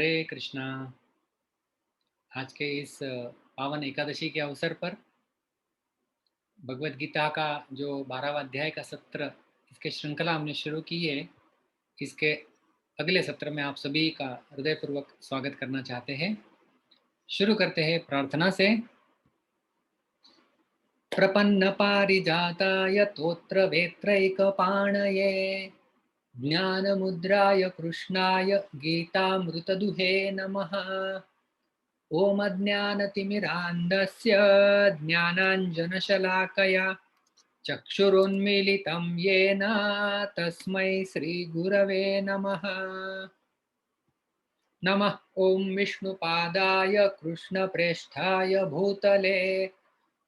हरे कृष्णा। आज के इस पावन एकादशी के अवसर पर भगवत गीता का जो 12वां अध्याय का सत्र, इसके श्रृंखला हमने शुरू की है। इसके अगले सत्र में आप सभी का हृदयपूर्वक स्वागत करना चाहते हैं। शुरू करते हैं प्रार्थना से। प्रपन्न पारिजाताय तोत्र वेत्रैकपाणये ज्ञान मुद्राय कृष्णाय गीतामृतदुहे नमः। ॐ अज्ञानतिमिरान्धस्य ज्ञानाञ्जनशलाकया चक्षुरुन्मीलितं येन तस्मै श्रीगुरवे नमः। नमः ॐ विष्णुपादाय कृष्णप्रेष्ठाय भूतले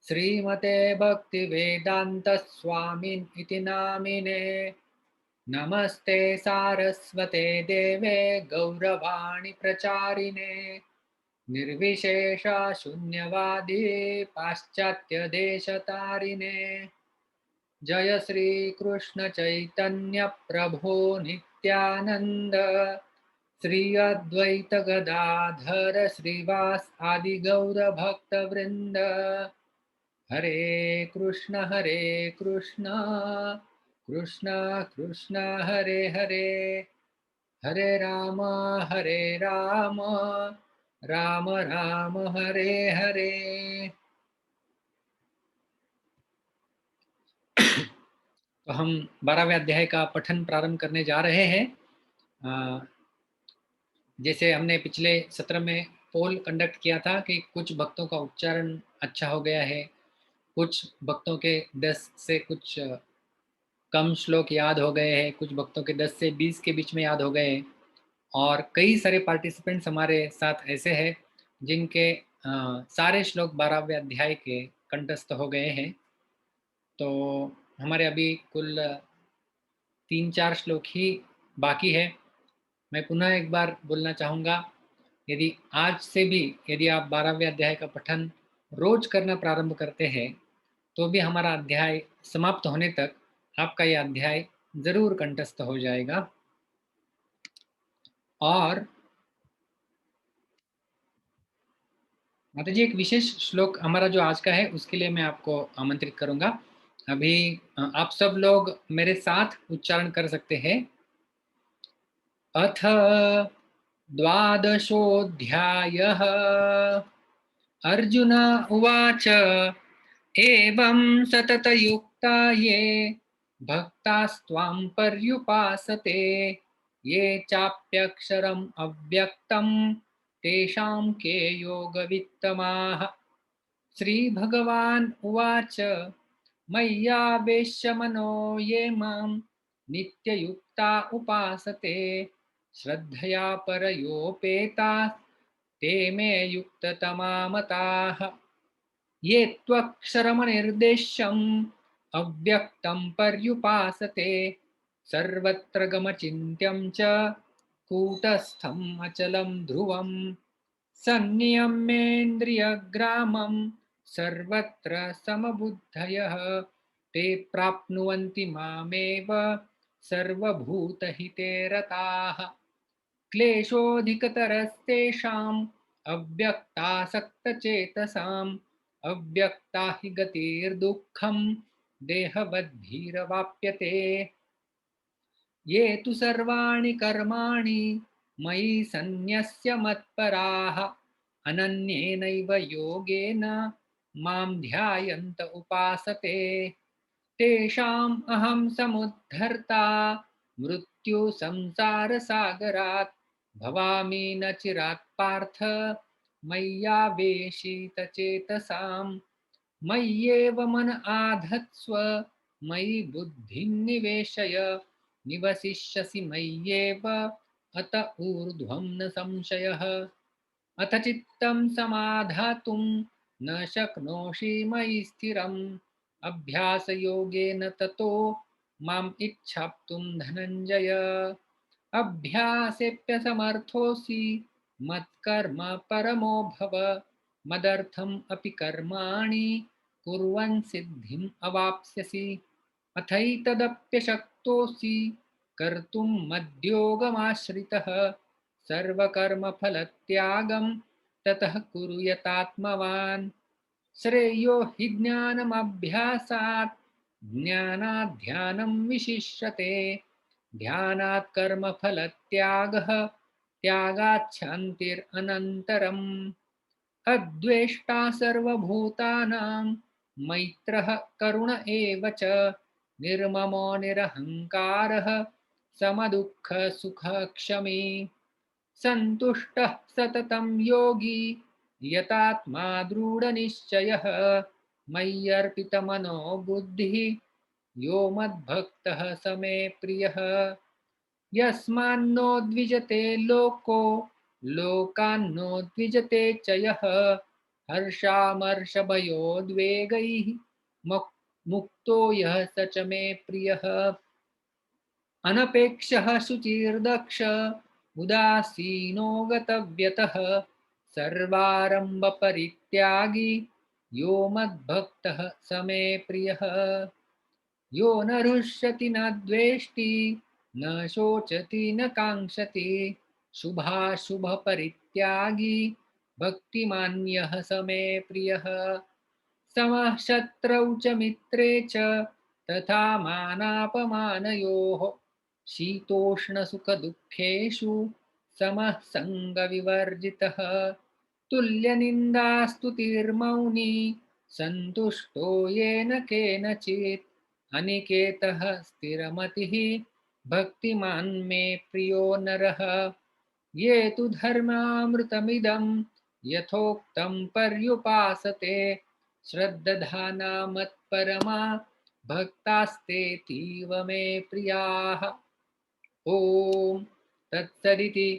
श्रीमते भक्तिवेदान्तस्वामिन् इति नामिने। नमस्ते सारस्वते देवे गौरवाणी प्रचारिणे निर्विशेषा शून्यवादी पाश्चात्य देशतारिणे। जय श्री कृष्ण चैतन्य प्रभो नित्यानंद श्री अद्वैत गदाधर श्रीवास आदि गौर भक्त वृंद। हरे कृष्ण कृष्ण कृष्ण हरे हरे, हरे राम राम राम हरे हरे। तो हम 12वें अध्याय का पठन प्रारंभ करने जा रहे हैं। जैसे हमने पिछले सत्र में पोल कंडक्ट किया था कि कुछ भक्तों का उच्चारण अच्छा हो गया है, कुछ भक्तों के 10 से कुछ कम श्लोक याद हो गए हैं, कुछ भक्तों के 10 से 20 के बीच में याद हो गए हैं, और कई सारे पार्टिसिपेंट्स हमारे साथ ऐसे हैं जिनके सारे श्लोक 12वें अध्याय के कंठस्थ हो गए हैं। तो हमारे अभी कुल 3-4 श्लोक ही बाकी है। मैं पुनः एक बार बोलना चाहूँगा, यदि आज से भी यदि आप 12वें अध्याय का पठन रोज करना प्रारंभ करते हैं तो भी हमारा अध्याय समाप्त होने तक आपका यह अध्याय जरूर कंठस्थ हो जाएगा। और माता जी, एक विशेष श्लोक हमारा जो आज का है उसके लिए मैं आपको आमंत्रित करूंगा। अभी आप सब लोग मेरे साथ उच्चारण कर सकते हैं। अथ द्वादशोऽध्यायः। अर्जुन उवाच एवं सततयुक्ता ये भक्तास्त्वां पर्युपासते ये चाप्यक्षरम् अव्यक्तं तेषां के योगवित्तमाः। श्रीभगवान् उवाच मय्यावेश्य मनो ये मां नित्ययुक्ता उपासते श्रद्धया परयोपेता ते मे युक्ततमा मताः। ये त्वक्षरमनिर्देश्यम् अव्यक्तं पर्युपासते सर्वत्र गमचिन्त्यं च कूटस्थम् अचलं ध्रुवम् सन्नियम्येन्द्रियग्रामं सर्वत्र समबुद्धयः ते प्राप्नुवन्ति मामेव सर्वभूतहिते रताः। क्लेशोऽधिकतरस्तेषाम् अव्यक्तासक्तचेतसाम् अव्यक्ता हि गतिर्दुःखं देहवद्भिरवाप्यते। ये तु सर्वाणि कर्माणि मयि सन्न्यस्य मत्पराः अनन्येनैव योगेन मां ध्यायन्त उपासते तेषाम् अहं समुद्धर्ता मृत्यु संसारसागरात् भवामि न चिरात् पार्थ मय्यावेशितचेतसाम्। मय्येव मन आधत्स्व मयि बुद्धिं निवेशय निवसिष्यसि मय्येव अत ऊर्ध्वं न संशयः। अथ चित्तं समाधातुं न शक्नोषि मयि स्थिरम् अभ्यासयोगेन ततो माम् इच्छाप्तुं धनञ्जय। अभ्यासेऽप्यसमर्थोऽसि मत्कर्म परमो भव मदर्थम् अपि कर्माणि कुर्वन् सिद्धिम् अवाप्स्यसि। अथैतदप्यशक्तोऽसि कर्तुं मद्योगमाश्रितः सर्वकर्मफलत्यागं ततः कुरु यतात्मवान्। श्रेयो हि ज्ञानमभ्यासात् ज्ञानात् ध्यानं विशिष्यते। ध्यानात् कर्मफलत्यागः त्यागात् शान्तिरनन्तरम्। अद्वेष्टा सर्वभूतानां मैत्रः करुण एव च निर्ममो निरहङ्कारः समदुःखसुखक्षमी। सन्तुष्टः सततं योगी यतात्मा दृढनिश्चयः मय्यर्पितमनो बुद्धिः यो मद्भक्तः स मे प्रियः। यस्मान्नो द्विजते लोको लोकान्नो द्विजते च यः हर्षामर्षभयोद्वेगैः मुक्तो यः स च मे प्रियः। अनपेक्षः शुचिर्दक्ष उदासीनो गतव्यतः सर्वारम्भपरित्यागी यो मद्भक्तः स मे प्रियः। यो न हृष्यति न द्वेष्टि न शोचति न काङ्क्षति शुभाशुभपरित्यागी भक्तिमान्यः स मे प्रियः। समः शत्रौ च मित्रे च तथा मानापमानयोः शीतोष्णसुखदुःखेषु समः सङ्गविवर्जितः। तुल्यनिन्दास्तुतिर्मौनी सन्तुष्टो येन केनचित् अनिकेतः स्थिरमतिः भक्तिमान् मे प्रियो नरः। ये तु धर्मामृतमिदं यथोक्तं पर्युपासते श्रद्दधाना मत्परमा भक्तास्तेतीव मे प्रियाः। ॐ तत्सदिति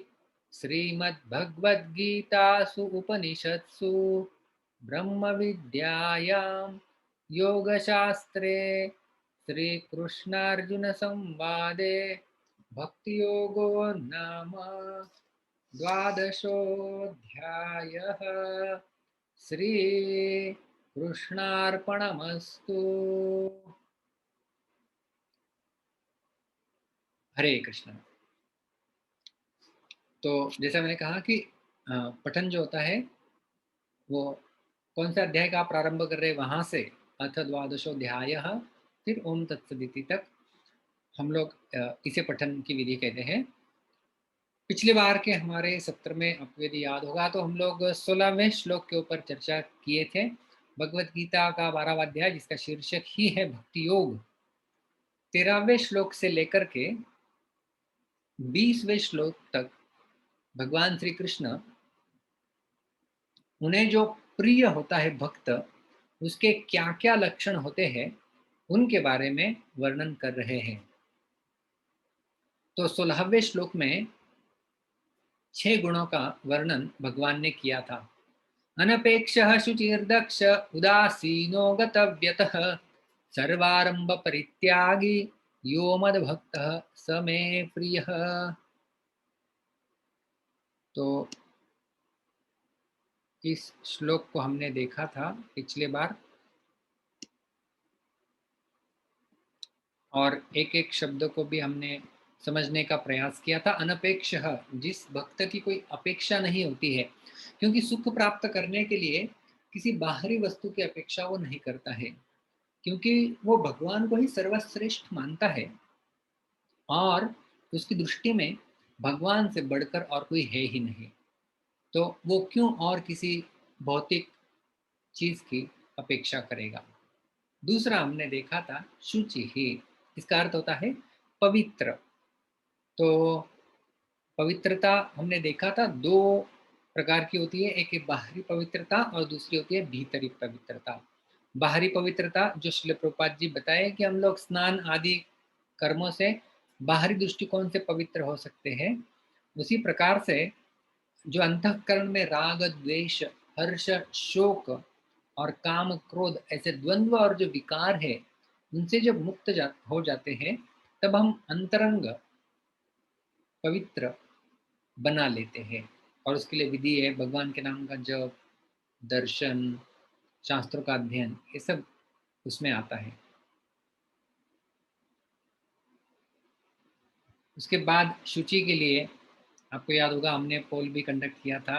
श्रीमद्भगवद्गीतासु उपनिषत्सु ब्रह्मविद्यायां योगशास्त्रे श्रीकृष्णार्जुनसंवादे भक्तियोगो नाम द्वादशोऽध्यायः। श्रीकृष्णार्पणमस्तु। हरे कृष्ण। तो जैसा मैंने कहा कि पठन जो होता है वो कौन सा अध्याय का आप प्रारंभ कर रहे हैं वहां से अथ द्वादशोऽध्यायः फिर ओम तत्सदिति तक हम लोग इसे पठन की विधि कहते हैं। पिछले बार के हमारे सत्र में आपको यदि याद होगा तो हम लोग 16वें श्लोक के ऊपर चर्चा किए थे। भगवत गीता का 12वां अध्याय जिसका शीर्षक ही है भक्ति योग, 13वें श्लोक से लेकर के 20वें श्लोक तक भगवान श्री कृष्ण उन्हें जो प्रिय होता है भक्त उसके क्या क्या लक्षण होते हैं उनके बारे में वर्णन कर रहे हैं। तो 16वें श्लोक में 6 गुणों का वर्णन भगवान ने किया था। अनपेक्षः शुचिर्दक्ष उदासीनो गतव्यतः सर्वारंभ परित्यागी यो मद्भक्तः स मे प्रियः। तो इस श्लोक को हमने देखा था पिछले बार और एक एक शब्द को भी हमने समझने का प्रयास किया था। अनपेक्षः, जिस भक्त की कोई अपेक्षा नहीं होती है, क्योंकि सुख प्राप्त करने के लिए किसी बाहरी वस्तु की अपेक्षा वो नहीं करता है, क्योंकि वो भगवान को ही सर्वश्रेष्ठ मानता है और उसकी दृष्टि में भगवान से बढ़कर और कोई है ही नहीं। तो वो क्यों और किसी भौतिक चीज की अपेक्षा करेगा। दूसरा हमने देखा था शुचि ही, इसका अर्थ होता है पवित्र। तो पवित्रता हमने देखा था 2 प्रकार की होती है, एक है बाहरी पवित्रता और दूसरी होती है भीतरी पवित्रता। बाहरी पवित्रता जो श्रील प्रभुपाद जी बताए कि हम लोग स्नान आदि कर्मों से बाहरी दृष्टिकोण से पवित्र हो सकते हैं, उसी प्रकार से जो अंतःकरण में राग द्वेष हर्ष शोक और काम क्रोध ऐसे द्वंद्व और जो विकार है उनसे जब मुक्त हो जाते हैं तब हम अंतरंग पवित्र बना लेते हैं। और उसके लिए विधि है भगवान के नाम का जप, दर्शन, शास्त्रों का अध्ययन, ये सब उसमें आता है। उसके बाद शुचि के लिए आपको याद होगा हमने पोल भी कंडक्ट किया था।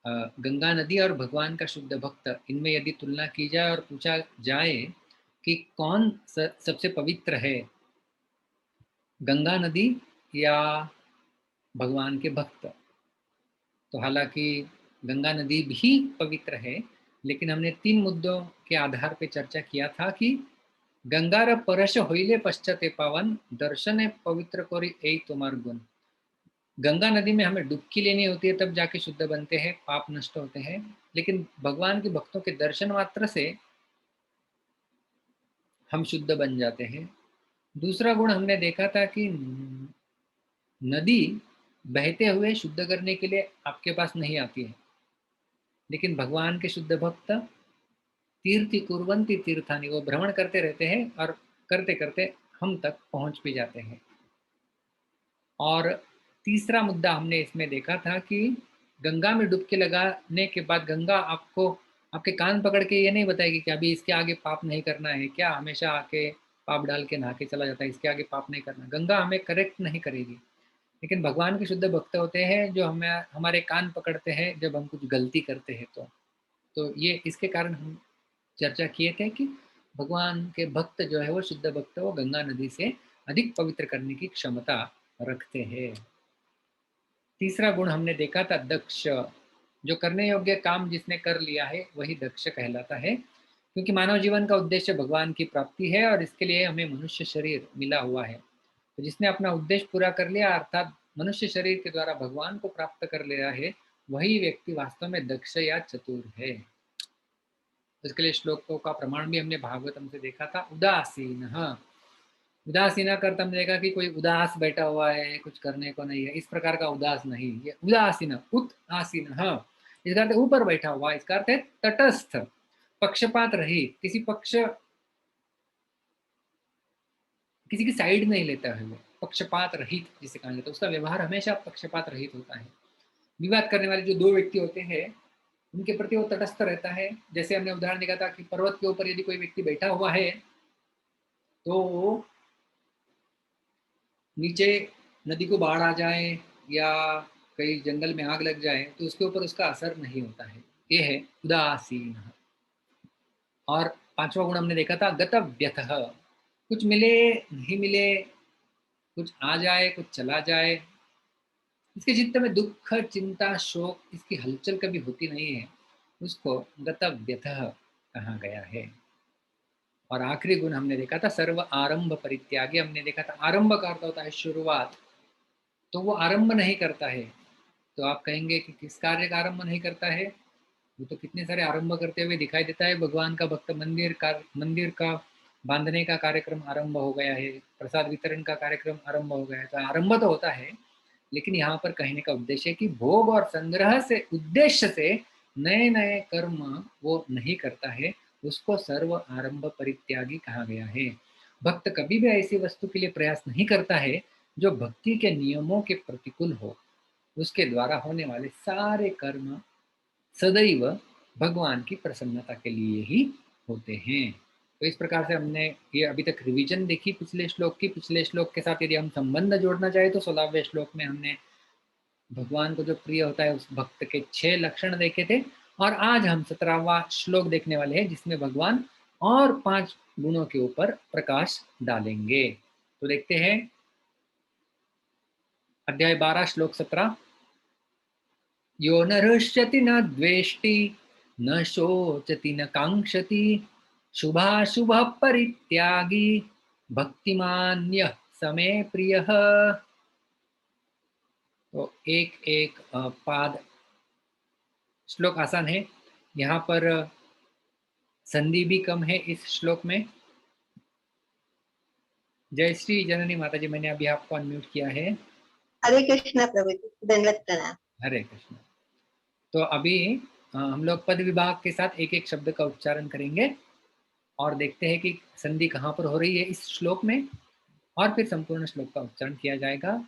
गंगा नदी और भगवान का शुद्ध भक्त, इनमें यदि तुलना की जाए और पूछा जाए कि कौन सबसे पवित्र है, गंगा नदी या भगवान के भक्त, तो हालांकि गंगा नदी भी पवित्र है, लेकिन हमने 3 मुद्दों के आधार पर चर्चा किया था कि गंगार परश होइले पश्चाते पावन, दर्शन पवित्र कोरी ए तुम्हार गुण। गंगा नदी में हमें डुबकी लेनी होती है, तब जाके शुद्ध बनते हैं, पाप नष्ट होते हैं, लेकिन भगवान के भक्तों के दर्शन मात्र से हम शुद्ध बन जाते हैं। दूसरा गुण हमने देखा था कि नदी बहते हुए शुद्ध करने के लिए आपके पास नहीं आती है, लेकिन भगवान के शुद्ध भक्त तीर्थि कुर्वन्ति तीर्थानि, वो भ्रमण करते रहते हैं और करते करते हम तक पहुंच भी जाते हैं। और तीसरा मुद्दा हमने इसमें देखा था कि गंगा में डुबकी लगाने के बाद गंगा आपको आपके कान पकड़ के ये नहीं बताएगी कि अभी इसके आगे पाप नहीं करना है, क्या हमेशा आके पाप डाल के नहा के चला जाता है, इसके आगे पाप नहीं करना। गंगा हमें करेक्ट नहीं करेगी, लेकिन भगवान के शुद्ध भक्त होते हैं जो हमें हमारे कान पकड़ते हैं जब हम कुछ गलती करते हैं। तो ये इसके कारण हम चर्चा किए थे कि भगवान के भक्त जो है वो शुद्ध भक्त, वो गंगा नदी से अधिक पवित्र करने की क्षमता रखते हैं। तीसरा गुण हमने देखा था दक्ष, जो करने योग्य काम जिसने कर लिया है वही दक्ष कहलाता है, क्योंकि मानव जीवन का उद्देश्य भगवान की प्राप्ति है और इसके लिए हमें मनुष्य शरीर मिला हुआ है। तो जिसने अपना उद्देश्य पूरा कर लिया, अर्थात मनुष्य शरीर के द्वारा भगवान को प्राप्त कर लिया है, वही व्यक्ति वास्तव में दक्ष या चतुर है। इसके लिए श्लोकों का प्रमाण भी हमने भागवतम से देखा था। उदासीन, हाँ, उदासीन का अर्थ हमने देखा कि कोई उदास बैठा हुआ है, कुछ करने को नहीं है, इस प्रकार का उदास नहीं, ये उदासीन, उत आसीन, हाँ, इसका अर्थ ऊपर बैठा हुआ, इसका अर्थ है तटस्थ, पक्षपात रहित, किसी की साइड नहीं लेता है वो, पक्षपात रहित जिसे कहा जाता है, उसका व्यवहार हमेशा पक्षपात रहित होता है। विवाद करने वाले जो 2 व्यक्ति होते हैं उनके प्रति वो तटस्थ रहता है। जैसे हमने उदाहरण देखा था कि पर्वत के ऊपर यदि कोई व्यक्ति बैठा हुआ है तो नीचे नदी को बाढ़ आ जाए या कहीं जंगल में आग लग जाए तो उसके ऊपर उसका असर नहीं होता है, ये है उदासीन। और 5वां गुण हमने देखा था गतव्यथ, कुछ मिले नहीं मिले, कुछ आ जाए कुछ चला जाए, इसके चित्त में दुख चिंता शोक इसकी हलचल कभी होती नहीं है, उसको गतव्यथ कहा गया है। और आखिरी गुण हमने देखा था सर्व आरंभ परित्यागी, हमने देखा था आरंभ का अर्थ होता है शुरुआत, तो वो आरंभ नहीं करता है। तो आप कहेंगे कि किस कार्य का आरंभ नहीं करता है, वो तो कितने सारे आरंभ करते हुए दिखाई देता है। भगवान का भक्त मंदिर का बांधने का कार्यक्रम आरंभ हो गया है, प्रसाद वितरण का कार्यक्रम आरंभ हो गया है, तो आरंभ तो होता है, लेकिन यहाँ पर कहने का उद्देश्य है कि भोग और संग्रह से उद्देश्य से नए नए कर्म वो नहीं करता है, उसको सर्व आरंभ परित्यागी कहा गया है। भक्त कभी भी ऐसी वस्तु के लिए प्रयास नहीं करता है जो भक्ति के नियमों के प्रतिकूल हो, उसके द्वारा होने वाले सारे कर्म सदैव भगवान की प्रसन्नता के लिए ही होते हैं। तो इस प्रकार से हमने ये अभी तक रिवीजन देखी पिछले श्लोक की। पिछले श्लोक के साथ यदि हम संबंध जोड़ना चाहे तो 16वें श्लोक में हमने भगवान को जो प्रिय होता है उस भक्त के 6 लक्षण देखे थे, और आज हम 17वां श्लोक देखने वाले हैं जिसमें भगवान और 5 गुणों के ऊपर प्रकाश डालेंगे। तो देखते हैं अध्याय 12 श्लोक 17। यो न हृष्यति न द्वेष्टि न शोचति न कांक्षति शुभाशुभ परित्यागी भक्तिमान्य समे प्रियः। तो एक एक पाद श्लोक आसान है, यहाँ पर संधि भी कम है इस श्लोक में। जय श्री जननी माता जी, मैंने अभी आपको अनम्यूट किया है। हरे कृष्णा प्रभु जी, दंडवत प्रणाम। हरे कृष्ण। तो अभी हम लोग पद विभाग के साथ एक एक शब्द का उच्चारण करेंगे और देखते हैं कि संधि कहाँ पर हो रही है इस श्लोक में, और फिर संपूर्ण श्लोक का उच्चारण किया जाएगा।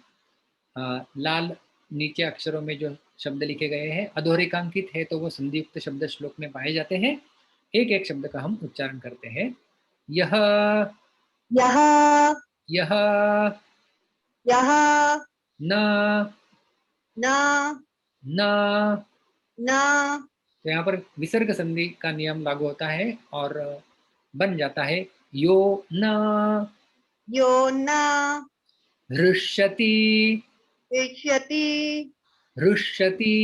लाल नीचे अक्षरों में जो शब्द लिखे गए हैं अधोरेखांकित है, तो वो संधियुक्त शब्द श्लोक में पाए जाते हैं। एक एक शब्द का हम उच्चारण करते हैं। यह यह यह यह न न न। न तो यहाँ पर विसर्ग संधि का नियम लागू होता है और बन जाता है यो न यो न हृष्यति। हृष्यति हृष्यति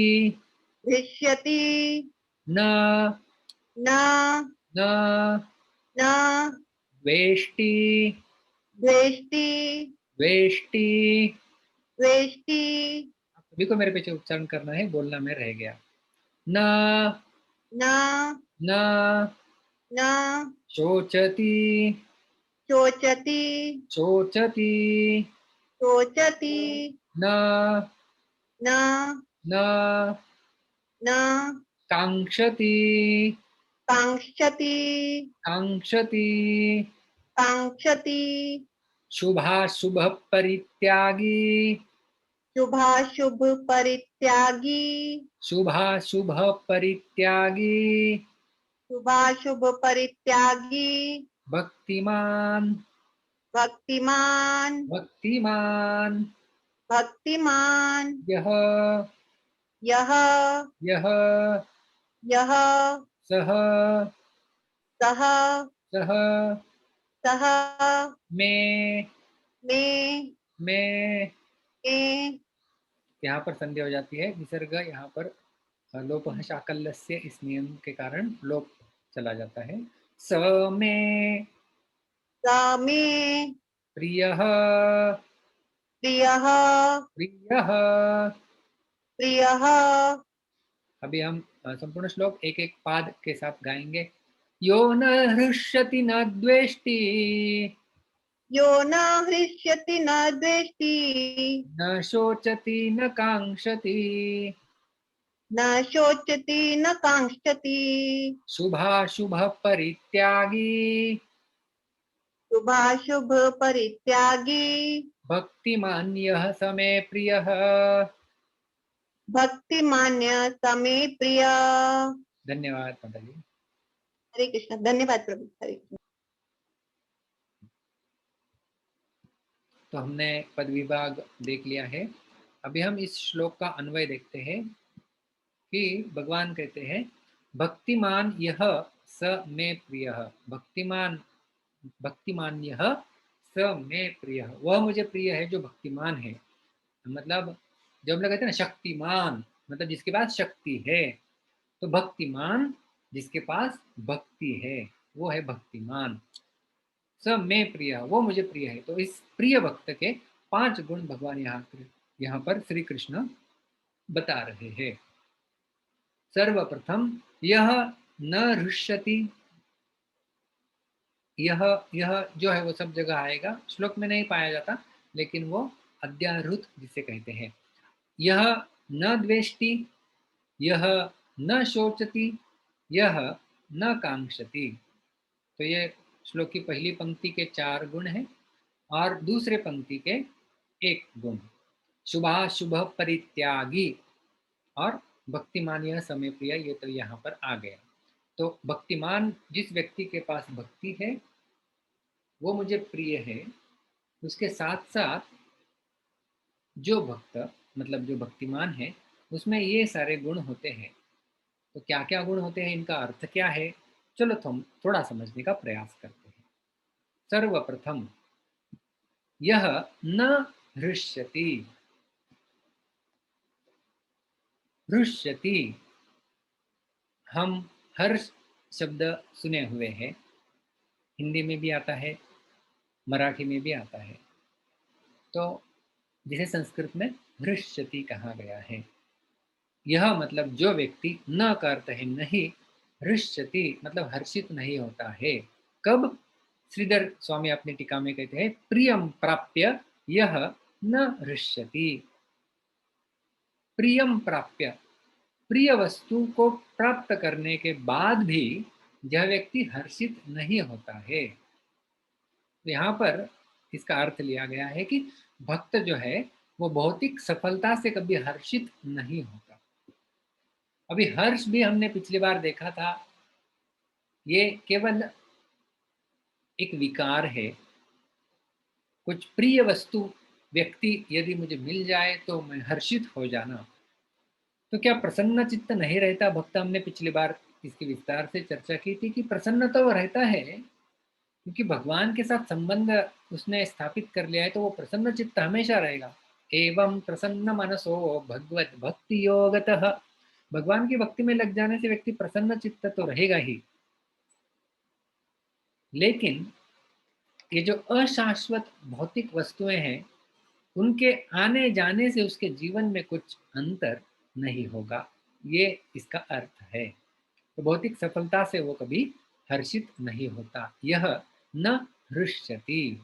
हृष्यति न न न न वेष्टि द्वेष्टि वेष्टि। द्वेष्टि आप सभी को मेरे पीछे उच्चारण करना है, बोलना में रह गया। न न न न शोचति शोचति शोचति। शोचति न न न न काङ्क्षति काङ्क्षति काङ्क्षति। काङ्क्षति शुभाशुभ परित्यागी शुभाशुभ परित्यागी शुभाशुभ परित्यागी। शुभाशुभ परित्यागी भक्तिमान भक्तिमान भक्तिमान। भक्तिमान यह यह यह यह सह सह सह सह में में में। में यहाँ पर संधि हो जाती है, विसर्ग यहाँ पर लोप शाकल्यस्य इस नियम के कारण लोप चला जाता है। स में स में प्रियः प्रियः प्रियः। प्रियः अभी हम संपूर्ण श्लोक एक एक पाद के साथ गाएंगे। यो न हृष्यति न द्वेष्टि यो न हृष्यति न द्वेष्टि न शोचति न काङ्क्षति न शोचति न काङ्क्षति शुभाशुभ परित्यागी शुभाशुभ परित्यागी भक्तिमान् यः स मे प्रियः। भक्तिमान्य समे प्रिय। धन्यवाद माताजी। हरे कृष्ण। धन्यवाद प्रभु। हरे कृष्ण। तो हमने पद विभाग देख लिया है। अभी हम इस श्लोक का अन्वय देखते हैं कि भगवान कहते हैं भक्तिमान यह स मे प्रियः। भक्तिमान भक्तिमान यह स मे प्रियः, वह मुझे प्रिय है जो भक्तिमान है। मतलब जब हम लोग कहते हैं ना शक्तिमान, मतलब जिसके पास शक्ति है, तो भक्तिमान जिसके पास भक्ति है वो है भक्तिमान। स में प्रिय, वो मुझे प्रिय है। तो इस प्रिय भक्त के 5 गुण भगवान यहाँ पर श्री कृष्ण बता रहे हैं। सर्वप्रथम यह न हृष्यति। यह यह जो है वो सब जगह आएगा, श्लोक में नहीं पाया जाता, लेकिन वो अध्याहृत जिसे कहते हैं। यह न द्वेष्टि, यह न शोचति, यह न कांक्षति। तो ये श्लोक की पहली पंक्ति के 4 गुण हैं और दूसरे पंक्ति के 1 गुण। शुभाशुभ परित्यागी और भक्तिमान यह समय प्रिय, ये तो यहाँ पर आ गया। तो भक्तिमान जिस व्यक्ति के पास भक्ति है वो मुझे प्रिय है। उसके साथ साथ जो भक्त मतलब जो भक्तिमान है उसमें ये सारे गुण होते हैं। तो क्या क्या गुण होते हैं, इनका अर्थ क्या है, चलो हम थोड़ा समझने का प्रयास करते हैं। सर्वप्रथम यह न हृष्यति। हृष्यति, हम हर्ष शब्द सुने हुए हैं, हिंदी में भी आता है, मराठी में भी आता है। तो जिसे संस्कृत में हृष्यति कहा गया है। यह मतलब जो व्यक्ति न का अर्थ है नहीं, हृष्यति मतलब हर्षित नहीं होता है। कब? श्रीधर स्वामी अपनी टीका में कहते हैं प्रियम प्राप्य यह न हृष्यति। प्रियम प्राप्य, प्रिय वस्तु को प्राप्त करने के बाद भी यह व्यक्ति हर्षित नहीं होता है। तो यहाँ पर इसका अर्थ लिया गया है कि भक्त जो है वो भौतिक सफलता से कभी हर्षित नहीं होता। अभी हर्ष भी हमने पिछली बार देखा था, ये केवल एक विकार है। कुछ प्रिय वस्तु व्यक्ति यदि मुझे मिल जाए तो मैं हर्षित हो जाना, तो क्या प्रसन्न चित्त नहीं रहता भक्त? हमने पिछली बार इसकी विस्तार से चर्चा की थी कि प्रसन्न तो वो रहता है, क्योंकि भगवान के साथ संबंध उसने स्थापित कर लिया है, तो वो प्रसन्न चित्त हमेशा रहेगा। एवं प्रसन्न मनसो भगवत भक्ति योगतः, भगवान की भक्ति में लग जाने से व्यक्ति प्रसन्न चित्त तो रहेगा ही। लेकिन ये जो अशाश्वत भौतिक वस्तुएं हैं, उनके आने जाने से उसके जीवन में कुछ अंतर नहीं होगा, ये इसका अर्थ है। तो भौतिक सफलता से वो कभी हर्षित नहीं होता। यह न हृष्यति,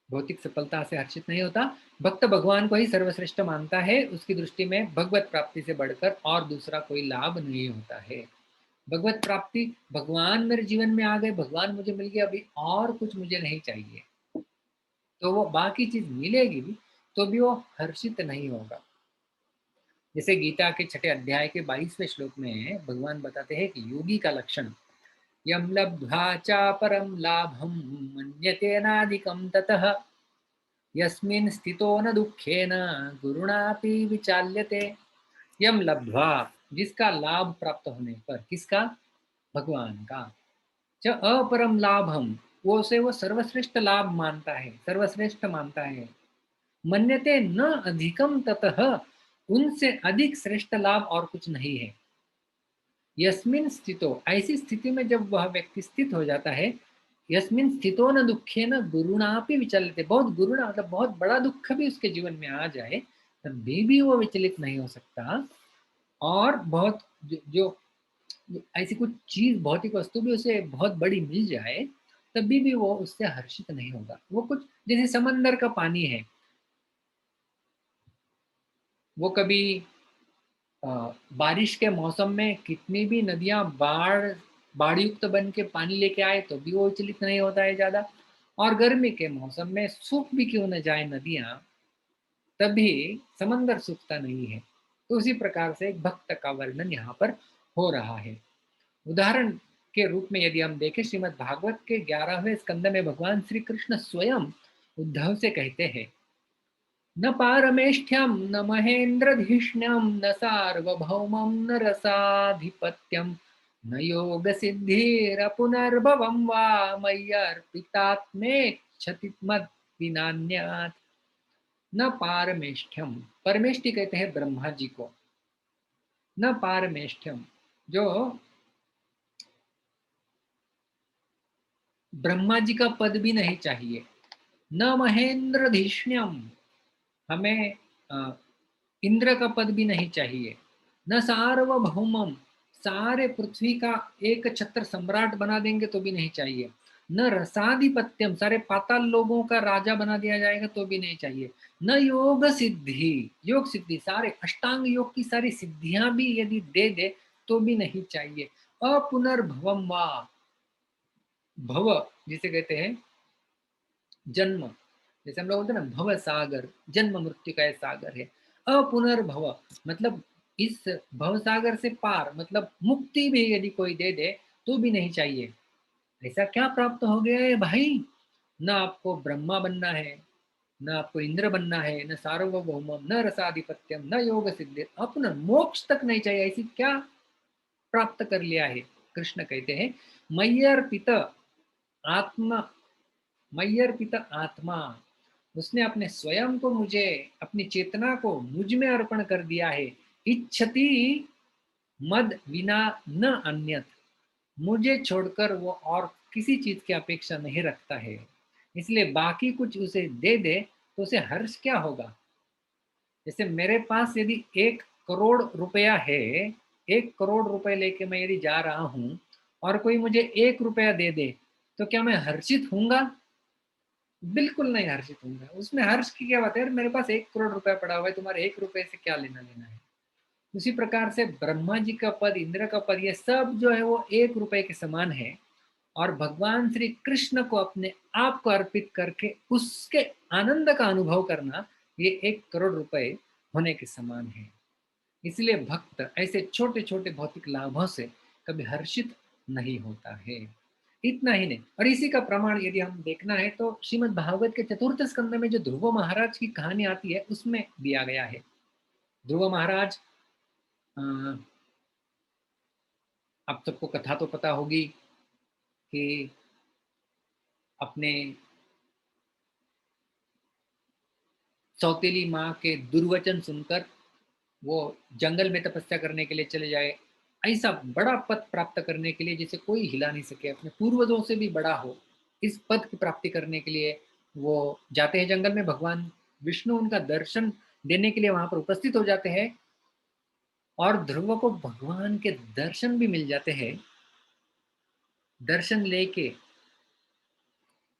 भौतिक सफलता से हर्षित नहीं होता। भक्त भगवान को ही सर्वश्रेष्ठ मानता है, उसकी दृष्टि में भगवत प्राप्ति से बढ़कर और दूसरा कोई लाभ नहीं होता है। भगवत प्राप्ति, भगवान मेरे जीवन में आ गए, भगवान मुझे मिल गया, अभी और कुछ मुझे नहीं चाहिए, तो वो बाकी चीज मिलेगी भी तो भी वो हर्षित नहीं होगा। जैसे गीता के 6 अध्याय के 22वें श्लोक में भगवान बताते हैं कि योगी का लक्षण, यम लब्ध्वा च परम लाभम मन्यते नाधिकम ततः यस्मिन् स्थितो न दुखेन गुरुणापि विचाल्यते। यम लब्ध्वा, जिसका लाभ प्राप्त होने पर, किसका? भगवान का। च अपरम लाभम, वो से वो सर्वश्रेष्ठ लाभ मानता है, सर्वश्रेष्ठ मानता है। मन्यते न अधिकम ततः, उनसे अधिक श्रेष्ठ लाभ और कुछ नहीं है। यस्मिन स्थितो, ऐसी स्थिति में जब वह व्यक्ति स्थित हो जाता है, यस्मिन स्थितो न दुखे न गुरुणापि विचलते, बहुत गुरुणा मतलब बहुत बड़ा दुख भी उसके जीवन में आ जाए तब भी वो विचलित नहीं हो सकता। और बहुत जो ऐसी कुछ चीज, भौतिक वस्तु भी उसे बहुत बड़ी मिल जाए तभी भी वो उससे हर्षित नहीं होगा। वो कुछ जैसे समंदर का पानी है, वो कभी अ, बारिश के मौसम में कितनी भी नदियां बाढ़ युक्त बन के पानी लेके आए तो भी वो विचलित नहीं होता है ज्यादा। और गर्मी के मौसम में सूख भी क्यों न जाए नदियां, तभी समंदर सूखता नहीं है। तो उसी प्रकार से एक भक्त का वर्णन यहाँ पर हो रहा है। उदाहरण के रूप में यदि हम देखें, श्रीमद् भागवत के 11वें स्कंद में भगवान श्री कृष्ण स्वयं उद्धव से कहते हैं, न पारमेष्ठ्यम न महेन्द्रधिष्ण्यम न सार्वभौमं न रसाधिपत्यम न योग सिद्धिरपुनर्भवं वा मय्यर्पितात्मेच्छति मद्विनान्यात्। न पारमेष्ठ्यम, परमेष्ठि कहते हैं ब्रह्मा जी को। न पारमेष्ठ्यम, जो ब्रह्मा जी का पद भी नहीं चाहिए। न महेन्द्रधिष्ण्यम, हमें इंद्र का पद भी नहीं चाहिए। न सार्वभौमम, सारे पृथ्वी का एक छत्र सम्राट बना देंगे तो भी नहीं चाहिए। न रसाधिपत्यम, सारे पाताल लोगों का राजा बना दिया जाएगा तो भी नहीं चाहिए। न योग सिद्धि, योग सिद्धि, सारे अष्टांग योग की सारी सिद्धियां भी यदि दे दे तो भी नहीं चाहिए। अपुनर्भवम वा, भव जिसे कहते हैं जन्म, जैसे हम लोग बोलते हैं ना भव सागर, जन्म मृत्यु का सागर है। अपुनर्भव मतलब इस भव सागर से पार, मतलब मुक्ति भी यदि कोई दे दे तो भी नहीं चाहिए। ऐसा क्या प्राप्त हो गया है भाई? न आपको ब्रह्मा बनना है, न आपको इंद्र बनना है, न सार्वभौम, न रसाधिपत्यम, न योग सिद्धि, अपना मोक्ष तक नहीं चाहिए। ऐसी क्या प्राप्त कर लिया है? कृष्ण कहते हैं, मय्यर्पित आत्मा, मय्यर्पित आत्मा, उसने अपने स्वयं को, मुझे, अपनी चेतना को मुझ में अर्पण कर दिया है। इच्छति मद विना न अन्यत, मुझे छोड़कर वो और किसी चीज की अपेक्षा नहीं रखता है, इसलिए बाकी कुछ उसे दे दे तो उसे हर्ष क्या होगा? जैसे मेरे पास यदि 1 करोड़ रुपया है, 1 करोड़ रुपए लेके मैं यदि जा रहा हूं और कोई मुझे 1 रुपया दे दे, तो क्या मैं हर्षित होऊंगा? बिल्कुल नहीं हर्षित होऊंगा। उसमें हर्ष की क्या बात है यार, मेरे पास 1 करोड़ रुपया पड़ा हुआ है, तुम्हारे 1 रुपए से क्या लेना देना है? उसी प्रकार से ब्रह्मा जी का पद, इंद्र का पद, ये सब जो है वो 1 रुपए के समान है। और भगवान श्री कृष्ण को अपने आप को अर्पित करके उसके आनंद का अनुभव करना, ये 1 करोड़ रुपए होने के समान है। इसलिए भक्त ऐसे छोटे छोटे भौतिक लाभों से कभी हर्षित नहीं होता है। इतना ही नहीं। और इसी का प्रमाण यदि हम देखना है तो श्रीमद् भागवत के चतुर्थ स्कंद में जो ध्रुव महाराज की कहानी आती है उसमें दिया गया है। ध्रुव महाराज, आप सबको कथा तो पता होगी कि अपने सौतेली माँ के दुर्वचन सुनकर वो जंगल में तपस्या करने के लिए चले जाए। ऐसा बड़ा पद प्राप्त करने के लिए जिसे कोई हिला नहीं सके, अपने पूर्वजों से भी बड़ा हो, इस पद की प्राप्ति करने के लिए वो जाते हैं जंगल में। भगवान विष्णु उनका दर्शन देने के लिए वहां पर उपस्थित हो जाते हैं और ध्रुव को भगवान के दर्शन भी मिल जाते हैं। दर्शन लेके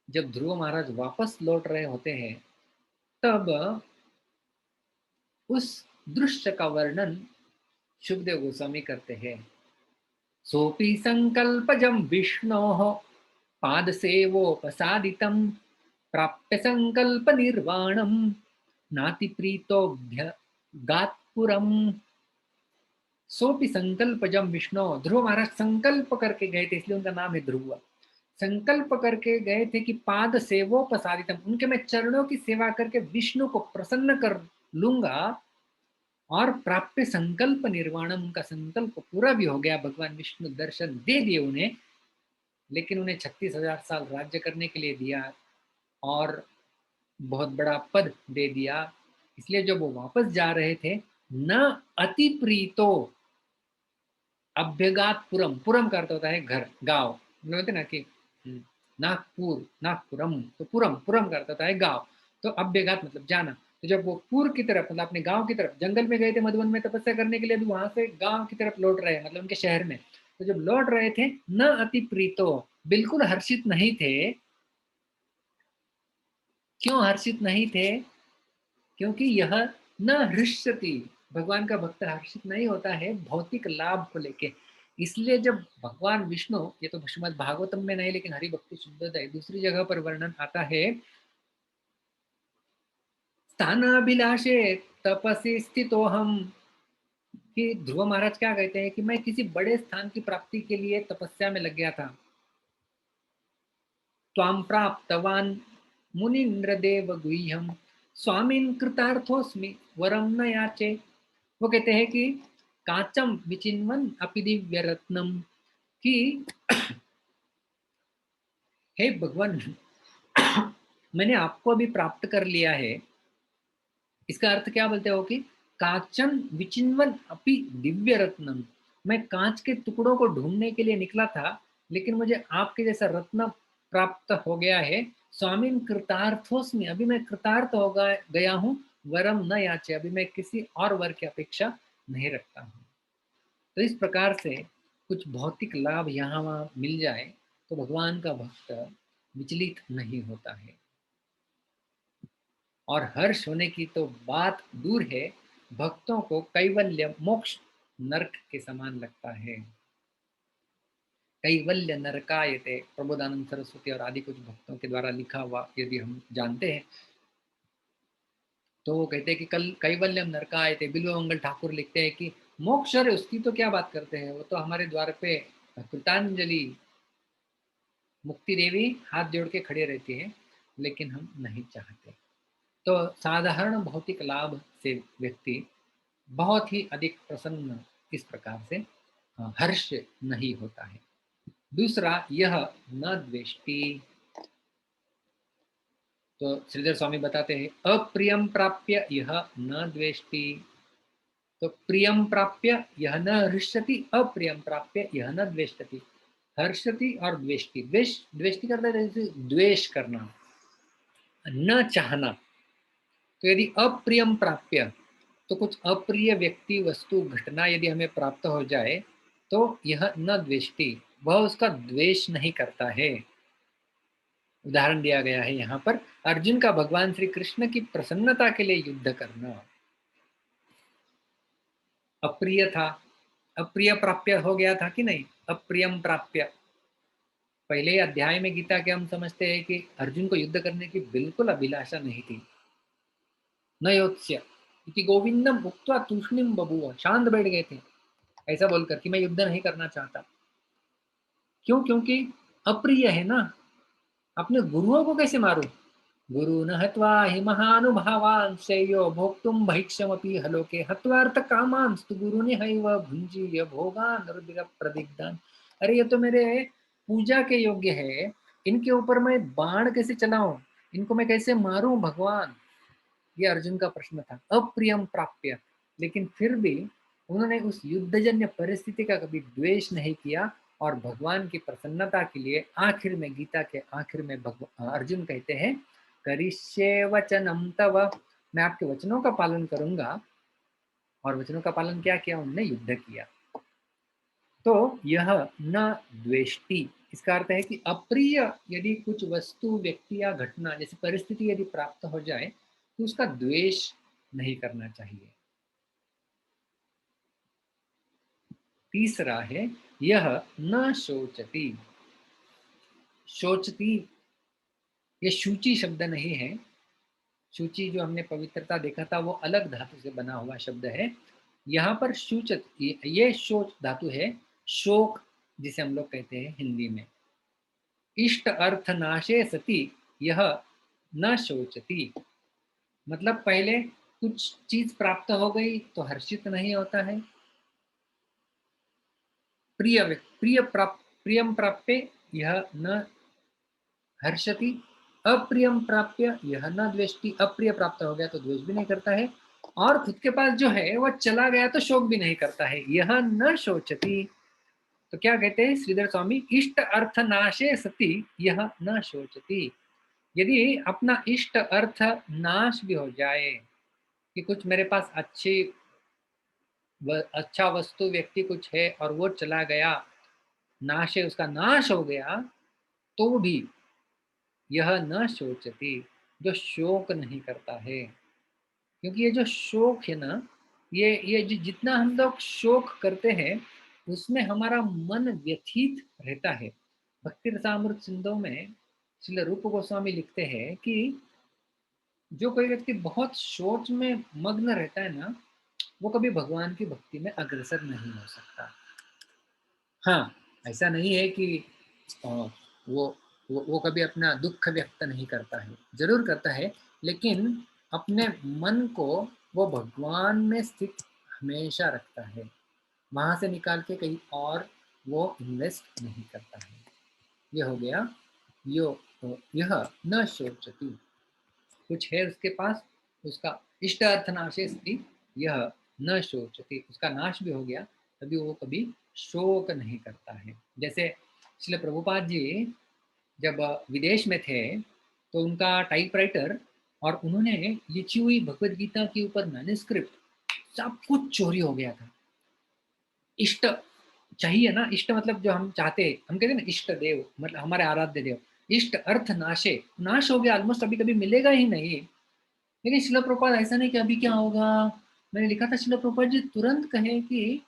जब ध्रुव महाराज वापस लौट रहे होते हैं तब उस दृश्य का वर्णन शुभदेव गोस्वामी करते हैं। सोपि संकल्पजं विष्णोः पादसेवोपसादितं प्राप्य संकल्पनिर्वाणं नातिप्रीतोऽभ्यगात्पुरम्। सोपि संकल्पजं विष्णु, ध्रुव महाराज संकल्प करके गए थे, इसलिए उनका नाम है ध्रुव। संकल्प करके गए थे कि पाद सेवोपसादितम, उनके मैं चरणों की सेवा करके विष्णु को प्रसन्न कर लूंगा। और प्राप्य संकल्प निर्वाणम, उनका संकल्प पूरा भी हो गया, भगवान विष्णु दर्शन दे दिए उन्हें। लेकिन उन्हें 36,000 साल राज्य करने के लिए दिया और बहुत बड़ा पद दे दिया। इसलिए जब वो वापस जा रहे थे, न अति प्रीतो अभ्यगात पुरम, पुरम का अर्थ होता है घर, गांव, बोलते ना कि नागपुर, नागपुरम, तो पुरम, पुरम का अर्थ होता है गांव। तो अभ्यगात मतलब जाना। तो जब वो पूर्व की तरफ, मतलब अपने गांव की तरफ, जंगल में गए थे मधुवन में तपस्या करने के लिए, अभी वहां से गांव की तरफ लौट रहे, मतलब उनके शहर में। तो जब लौट रहे थे, न अति प्रीतो, बिल्कुल हर्षित नहीं थे। क्यों हर्षित नहीं थे? क्योंकि यह न हृष्यति, भगवान का भक्त हर्षित नहीं होता है भौतिक लाभ को लेके। इसलिए जब भगवान विष्णु, ये तो श्रीमद् भागवतम में नहीं लेकिन हरि भक्ति शुद्धोदय दूसरी जगह पर वर्णन आता है, स्थानाभिलाषे तपसि स्थितो हम, कि ध्रुव महाराज क्या कहते हैं कि मैं किसी बड़े स्थान की प्राप्ति के लिए तपस्या में लग गया था। त्वां प्राप्तवान मुनीन्द्रदेव गुह्यम स्वामीन कृतार्थोस्मि वरम न याचे। वो कहते हैं कि काचम विचिन्वन अपि दिव्य रत्नम, कि हे भगवान मैंने आपको अभी प्राप्त कर लिया है। इसका अर्थ क्या बोलते हो कि काचन विचिन्वन अपि दिव्य रत्नम, मैं कांच के टुकड़ों को ढूंढने के लिए निकला था, लेकिन मुझे आपके जैसा रत्न प्राप्त हो गया है। स्वामीन कृतार्थोस्मि, अभी मैं कृतार्थ हो गया हूँ। वरम न याचे, अभी मैं किसी और वर की अपेक्षा नहीं रखता हूँ। तो इस प्रकार से कुछ भौतिक लाभ यहाँ वहाँ मिल जाए तो भगवान का भक्त विचलित नहीं होता है। और हर्ष होने की तो बात दूर है, भक्तों को कैवल्य मोक्ष नरक के समान लगता है। कैवल्य नरकायते, प्रबोधानंद सरस्वती और आदि कुछ भक्तों के द्वारा लिखा हुआ यदि हम जानते हैं तो वो कहते हैं कि कल कैवल्यम नरकायते, बिल्व मंगल ठाकुर लिखते हैं कि मोक्ष है उसकी तो क्या बात करते हैं, वो तो हमारे द्वार पे कृतांजलि मुक्ति देवी हाथ जोड़ के खड़े रहती है, लेकिन हम नहीं चाहते। तो साधारण भौतिक लाभ से व्यक्ति बहुत ही अधिक प्रसन्न इस प्रकार से हर्ष नहीं होता है। दूसरा, यह न द्वेष्टि। तो श्रीधर स्वामी बताते हैं अप्रियम प्राप्य यह न द्वेष्टि। तो प्रियम प्राप्य यह न हृष्यति, अप्रियम प्राप्य यह न द्वेष्टति। हर्षति और द्वेष्टि, द्वेष्टि करता है जैसे द्वेष करना, न चाहना। तो यदि अप्रियम प्राप्य, तो कुछ अप्रिय व्यक्ति वस्तु घटना यदि हमें प्राप्त हो जाए तो यह न द्वेष्टि, वह उसका द्वेष नहीं करता है। उदाहरण दिया गया है यहाँ पर अर्जुन का भगवान श्री कृष्ण की प्रसन्नता के लिए युद्ध करना। अप्रिय था, अप्रिय प्राप्य हो गया था कि नहीं, अप्रियम प्राप्य। पहले अध्याय में गीता के हम समझते हैं कि अर्जुन को युद्ध करने की बिल्कुल अभिलाषा नहीं थी। न योत्स्य इति गोविंदम उक्त्वा तूष्णीम बभूव, शांत बैठ गए थे ऐसा बोलकर कि मैं युद्ध नहीं करना चाहता। क्यों? क्योंकि अप्रिय है ना, अपने गुरुओं को कैसे मारूं? गुरु न हत्वा हि महानुभावान् श्रेयो भोक्तुम भैक्षमपि हलोके हत्वार्थ कामांस्तु गुरु निहैव भुंजीय भोगान् रुधिर प्रदिग्धान्। अरे ये तो मेरे पूजा के योग्य है, इनके ऊपर मैं बाण कैसे चलाऊं, इनको मैं कैसे मारूं भगवान? ये अर्जुन का प्रश्न था, अप्रियम प्राप्य। लेकिन फिर भी उन्होंने उस युद्धजन्य परिस्थिति का कभी द्वेष नहीं किया, और भगवान की प्रसन्नता के लिए आखिर में, गीता के आखिर में अर्जुन कहते हैं, करिष्ये वचनम तव, मैं आपके वचनों का पालन करूंगा। और वचनों का पालन क्या किया? उन्होंने युद्ध किया। तो यह न द्वेष्टि, इसका अर्थ है कि अप्रिय यदि कुछ वस्तु, व्यक्ति या घटना, जैसी परिस्थिति यदि प्राप्त हो जाए तो उसका द्वेष नहीं करना चाहिए। तीसरा है यह न शोचति। शोचती, ये शुचि शब्द नहीं है। शुचि जो हमने पवित्रता देखा था वो अलग धातु से बना हुआ शब्द है। यहाँ पर शुचत, ये शोच धातु है, शोक जिसे हम लोग कहते हैं हिंदी में। इष्ट अर्थ नाशे सति यह न शोचति, मतलब पहले कुछ चीज प्राप्त हो गई तो हर्षित नहीं होता है। प्रियम प्राप्य यह न हर्षति, अप्रियम प्राप्य यह न द्वेष्टि, अप्रिय प्राप्त हो गया तो द्वेष भी नहीं करता है, और खुद के पास जो है वह चला गया तो शोक भी नहीं करता है, यह न शोचति। तो क्या कहते हैं श्रीधर स्वामी, इष्ट अर्थ नाशे सति यह न शोचति। यदि अपना इष्ट अर्थ नाश भी हो जाए, कि कुछ मेरे पास अच्छा वस्तु, व्यक्ति कुछ है और वो चला गया, नाश है, उसका नाश हो गया, तो भी यह न शोचती, जो शोक नहीं करता है। क्योंकि ये जो शोक है ना, ये जितना हम लोग शोक करते हैं उसमें हमारा मन व्यथित रहता है। भक्ति रसामृत सिंधु में श्रील रूप गोस्वामी लिखते हैं कि जो कोई व्यक्ति बहुत सोच में मग्न रहता है ना, वो कभी भगवान की भक्ति में अग्रसर नहीं हो सकता। हाँ, ऐसा नहीं है कि वो वो कभी अपना दुख व्यक्त नहीं करता है, जरूर करता है, लेकिन अपने मन को वो भगवान में स्थित हमेशा रखता है, वहां से निकाल के कहीं और वो इन्वेस्ट नहीं करता है। ये हो गया यो यह न शोचती, कुछ है उसके पास, उसका इष्ट अर्थ नाशे स्थिति यह न शोचती, उसका नाश भी हो गया तभी वो कभी शोक नहीं करता है। जैसे श्रील प्रभुपाद जी जब विदेश में थे तो उनका टाइपराइटर और उन्होंने लिखी हुई भगवत गीता के ऊपर मैन्युस्क्रिप्ट सब कुछ चोरी हो गया था। इष्ट चाहिए ना, इष्ट मतलब जो हम चाहते हैं, हम कहते हैं ना इष्ट देव, मतलब हमारे आराध्य देव। इष्ट अर्थ नाशे, नाश हो गया ऑलमोस्ट, अभी कभी मिलेगा ही नहीं। लेकिन शिला प्रभुपाद ऐसा नहीं कि अभी क्या होगा। मैंने लिखा था शिला प्रभुपाद जी तुरंत कहे कि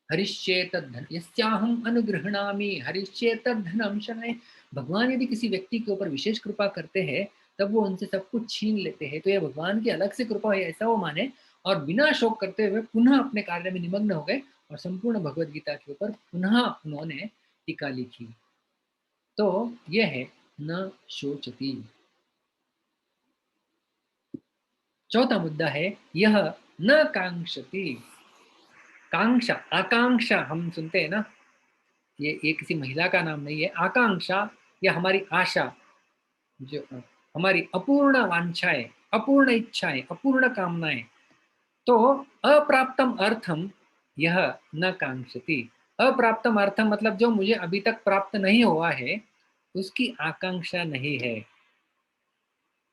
हरिश्चेत धन यस्याहम अनुगृहणामि हरिश्चेत धनम शनय। भगवान यदि किसी व्यक्ति के ऊपर विशेष कृपा करते हैं तब वो उनसे सब कुछ छीन लेते हैं, तो ये भगवान की अलग से कृपा है ऐसा वो माने, और बिना शोक करते हुए पुनः अपने कार्य में निमग्न हो गए और संपूर्ण भगवत गीता के ऊपर पुनः उन्होंने टीका लिखी। तो यह है न शोचती। चौथा मुद्दा है यह न कांक्षति। कांक्षा, आकांक्षा हम सुनते हैं ना, ये किसी महिला का नाम नहीं है। आकांक्षा या हमारी आशा, जो हमारी अपूर्ण वांछाएं, अपूर्ण इच्छाएं, अपूर्ण कामनाएं, तो अप्राप्तम अर्थम यह न कांक्षति। अप्राप्तम अर्थम मतलब जो मुझे अभी तक प्राप्त नहीं हुआ है उसकी आकांक्षा नहीं है।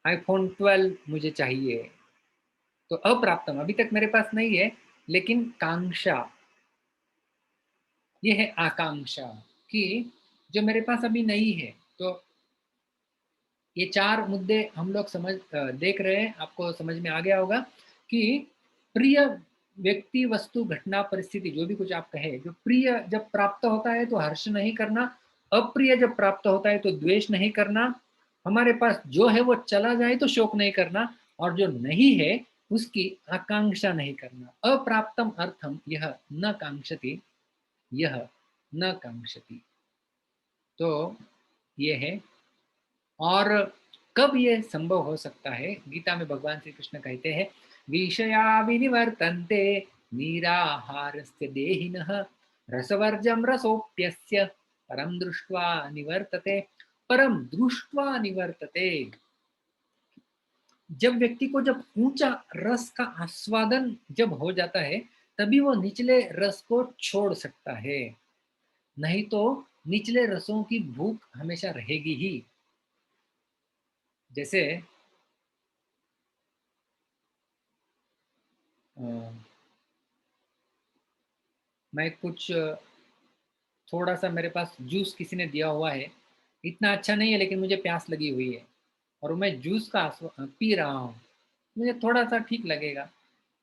आईफोन 12 मुझे चाहिए, तो अप्राप्तम अभी तक मेरे पास नहीं है, लेकिन कांक्षा, ये है आकांक्षा, कि जो मेरे पास अभी नहीं है। तो ये चार मुद्दे हम लोग देख रहे हैं, आपको समझ में आ गया होगा कि प्रिय व्यक्ति, वस्तु, घटना, परिस्थिति, जो भी कुछ आप कहे, जो प्रिय जब प्राप्त होता है तो हर्ष नहीं करना, अप्रिय जब प्राप्त होता है तो द्वेष नहीं करना, हमारे पास जो है वो चला जाए तो शोक नहीं करना, और जो नहीं है उसकी आकांक्षा नहीं करना। अप्राप्तम अर्थम यह न कांक्षति, यह न कांक्षति। तो ये है। और कब ये संभव हो सकता है? गीता में भगवान श्री कृष्ण कहते हैं, विषया विनिवर्तन्ते निराहारस्य देहिनः रसवर्जं रसोप्यस्य परम दृष्ट्वा निवर्तते। परम दृष्ट्वा निवर्तते। जब व्यक्ति को जब ऊंचा रस का आस्वादन जब हो जाता है, तभी वो निचले रस को छोड़ सकता है, नहीं तो निचले रसों की भूख हमेशा रहेगी ही। जैसे अ, मैं कुछ थोड़ा सा मेरे पास जूस किसी ने दिया हुआ है, इतना अच्छा नहीं है लेकिन मुझे प्यास लगी हुई है, और मैं जूस का पी रहा हूँ, मुझे थोड़ा सा ठीक लगेगा,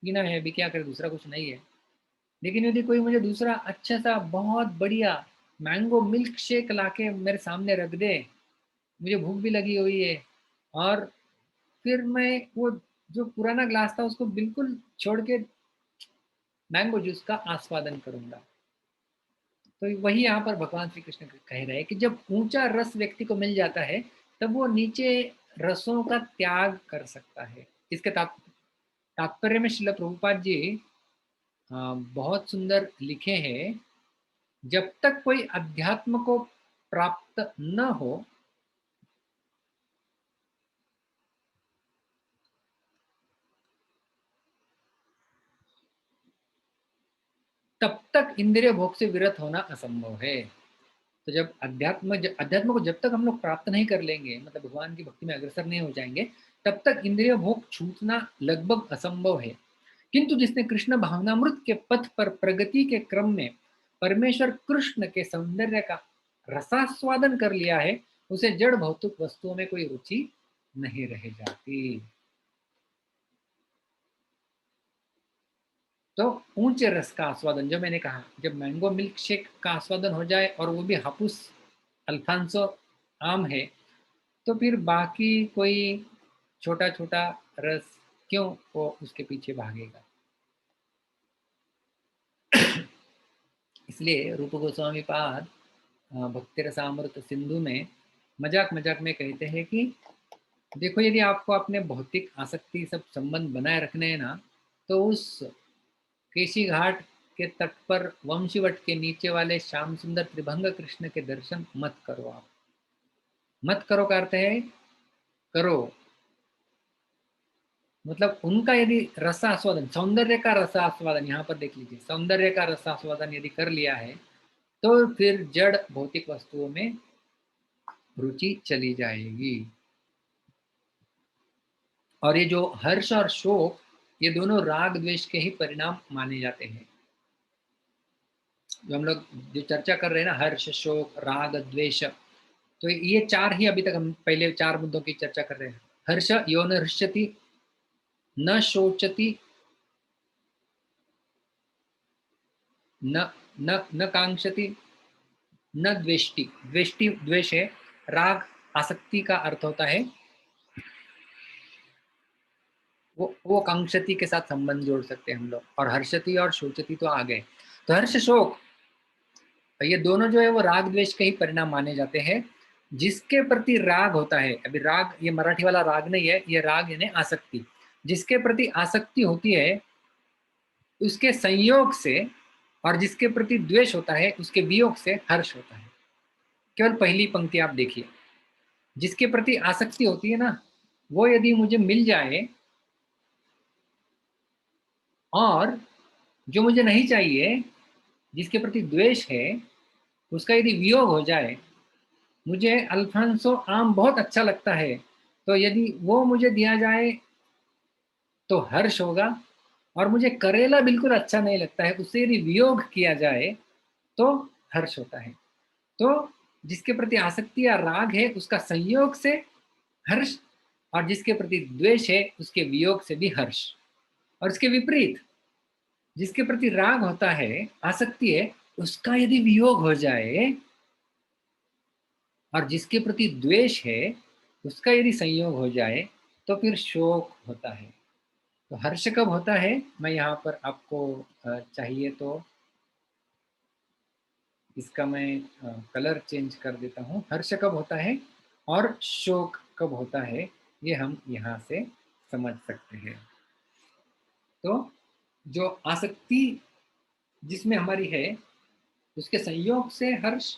पीना है भी, क्या करे, दूसरा कुछ नहीं है। लेकिन यदि कोई मुझे दूसरा अच्छा सा बहुत बढ़िया मैंगो मिल्क शेक लाके मेरे सामने रख दे, मुझे भूख भी लगी हुई है, और फिर मैं वो जो पुराना ग्लास था उसको बिल्कुल छोड़ के मैंगो जूस का आस्वादन करूंगा। तो वही यहाँ पर भगवान श्री कृष्ण कह रहे हैं कि जब ऊंचा रस व्यक्ति को मिल जाता है, तब वो नीचे रसों का त्याग कर सकता है। इसके तात्पर्य में श्रील प्रभुपाद जी बहुत सुंदर लिखे हैं, जब तक कोई अध्यात्म को प्राप्त न हो, तब तक इंद्रिय भोग से विरत होना असंभव है। तो जब अध्यात्म को जब तक हम लोग प्राप्त नहीं कर लेंगे, मतलब भगवान की भक्ति में अग्रसर नहीं हो जाएंगे, तब तक इंद्रिय भोग छूटना लगभग असंभव है। किंतु जिसने कृष्ण भावनामृत के पथ पर प्रगति के क्रम में परमेश्वर कृष्ण के सौंदर्य का रसास्वादन कर लिया है, उसे जड़ भौतिक वस्तुओं में कोई रुचि नहीं रह जाती। तो ऊंचे रस का आस्वादन, जो मैंने कहा, जब मैंगो मिल्क शेक का आस्वादन हो जाए और वो भी हापुस अल्फांसो आम है, तो फिर बाकी कोई छोटा छोटा रस क्यों वो उसके पीछे भागेगा। इसलिए रूप गोस्वामी पाद भक्ति रसामृत सिंधु में मजाक मजाक में कहते हैं कि देखो, यदि आपको अपने भौतिक आसक्ति सब संबंध बनाए रखने हैं ना, तो उस केशी घाट के तट पर वंशीवट के नीचे वाले श्याम सुंदर त्रिभंग कृष्ण के दर्शन मत करो। आप मत करो का अर्थ है करो, मतलब उनका यदि रसास्वादन, सौंदर्य का रसास्वादन, यहाँ पर देख लीजिए, सौंदर्य का रसास्वादन यदि कर लिया है, तो फिर जड़ भौतिक वस्तुओं में रुचि चली जाएगी। और ये जो हर्ष और शोक, ये दोनों राग द्वेष के ही परिणाम माने जाते हैं। जो हम लोग जो चर्चा कर रहे हैं ना, हर्ष शोक राग द्वेष, तो ये चार ही अभी तक हम पहले चार मुद्दों की चर्चा कर रहे हैं। हर्ष, यो न हृष्यति, न शोचति, न न न कांक्षति, न द्वेष्टि। द्वेष्टि द्वेष है। राग आसक्ति का अर्थ होता है, वो कांक्षति के साथ संबंध जोड़ सकते हैं हम लोग। और हर्षति और शोचति तो आ गए। तो हर्ष शोक, ये दोनों जो है वो राग द्वेष के ही परिणाम माने जाते हैं। जिसके प्रति राग होता है, अभी राग ये मराठी वाला राग नहीं है, ये राग यानी आसक्ति, जिसके प्रति आसक्ति होती है उसके संयोग से, और जिसके प्रति द्वेष होता है उसके वियोग से हर्ष होता है। केवल पहली पंक्ति आप देखिए, जिसके प्रति आसक्ति होती है ना, वो यदि मुझे मिल जाए, और जो मुझे नहीं चाहिए, जिसके प्रति द्वेष है, उसका यदि वियोग हो जाए, मुझे अल्फांसो आम बहुत अच्छा लगता है, तो यदि वो मुझे दिया जाए तो हर्ष होगा। और मुझे करेला बिल्कुल अच्छा नहीं लगता है, उससे यदि वियोग किया जाए तो हर्ष होता है। तो जिसके प्रति आसक्ति या राग है उसका संयोग से हर्ष, और जिसके प्रति द्वेष है उसके वियोग से भी हर्ष। और इसके विपरीत, जिसके प्रति राग होता है, आसक्ति है, उसका यदि वियोग हो जाए, और जिसके प्रति द्वेष है उसका यदि संयोग हो जाए, तो फिर शोक होता है। तो हर्ष कब होता है, मैं यहाँ पर आपको चाहिए तो इसका मैं कलर चेंज कर देता हूँ। हर्ष कब होता है और शोक कब होता है, ये हम यहाँ से समझ सकते हैं। तो जो आसक्ति जिसमें हमारी है, उसके संयोग से हर्ष,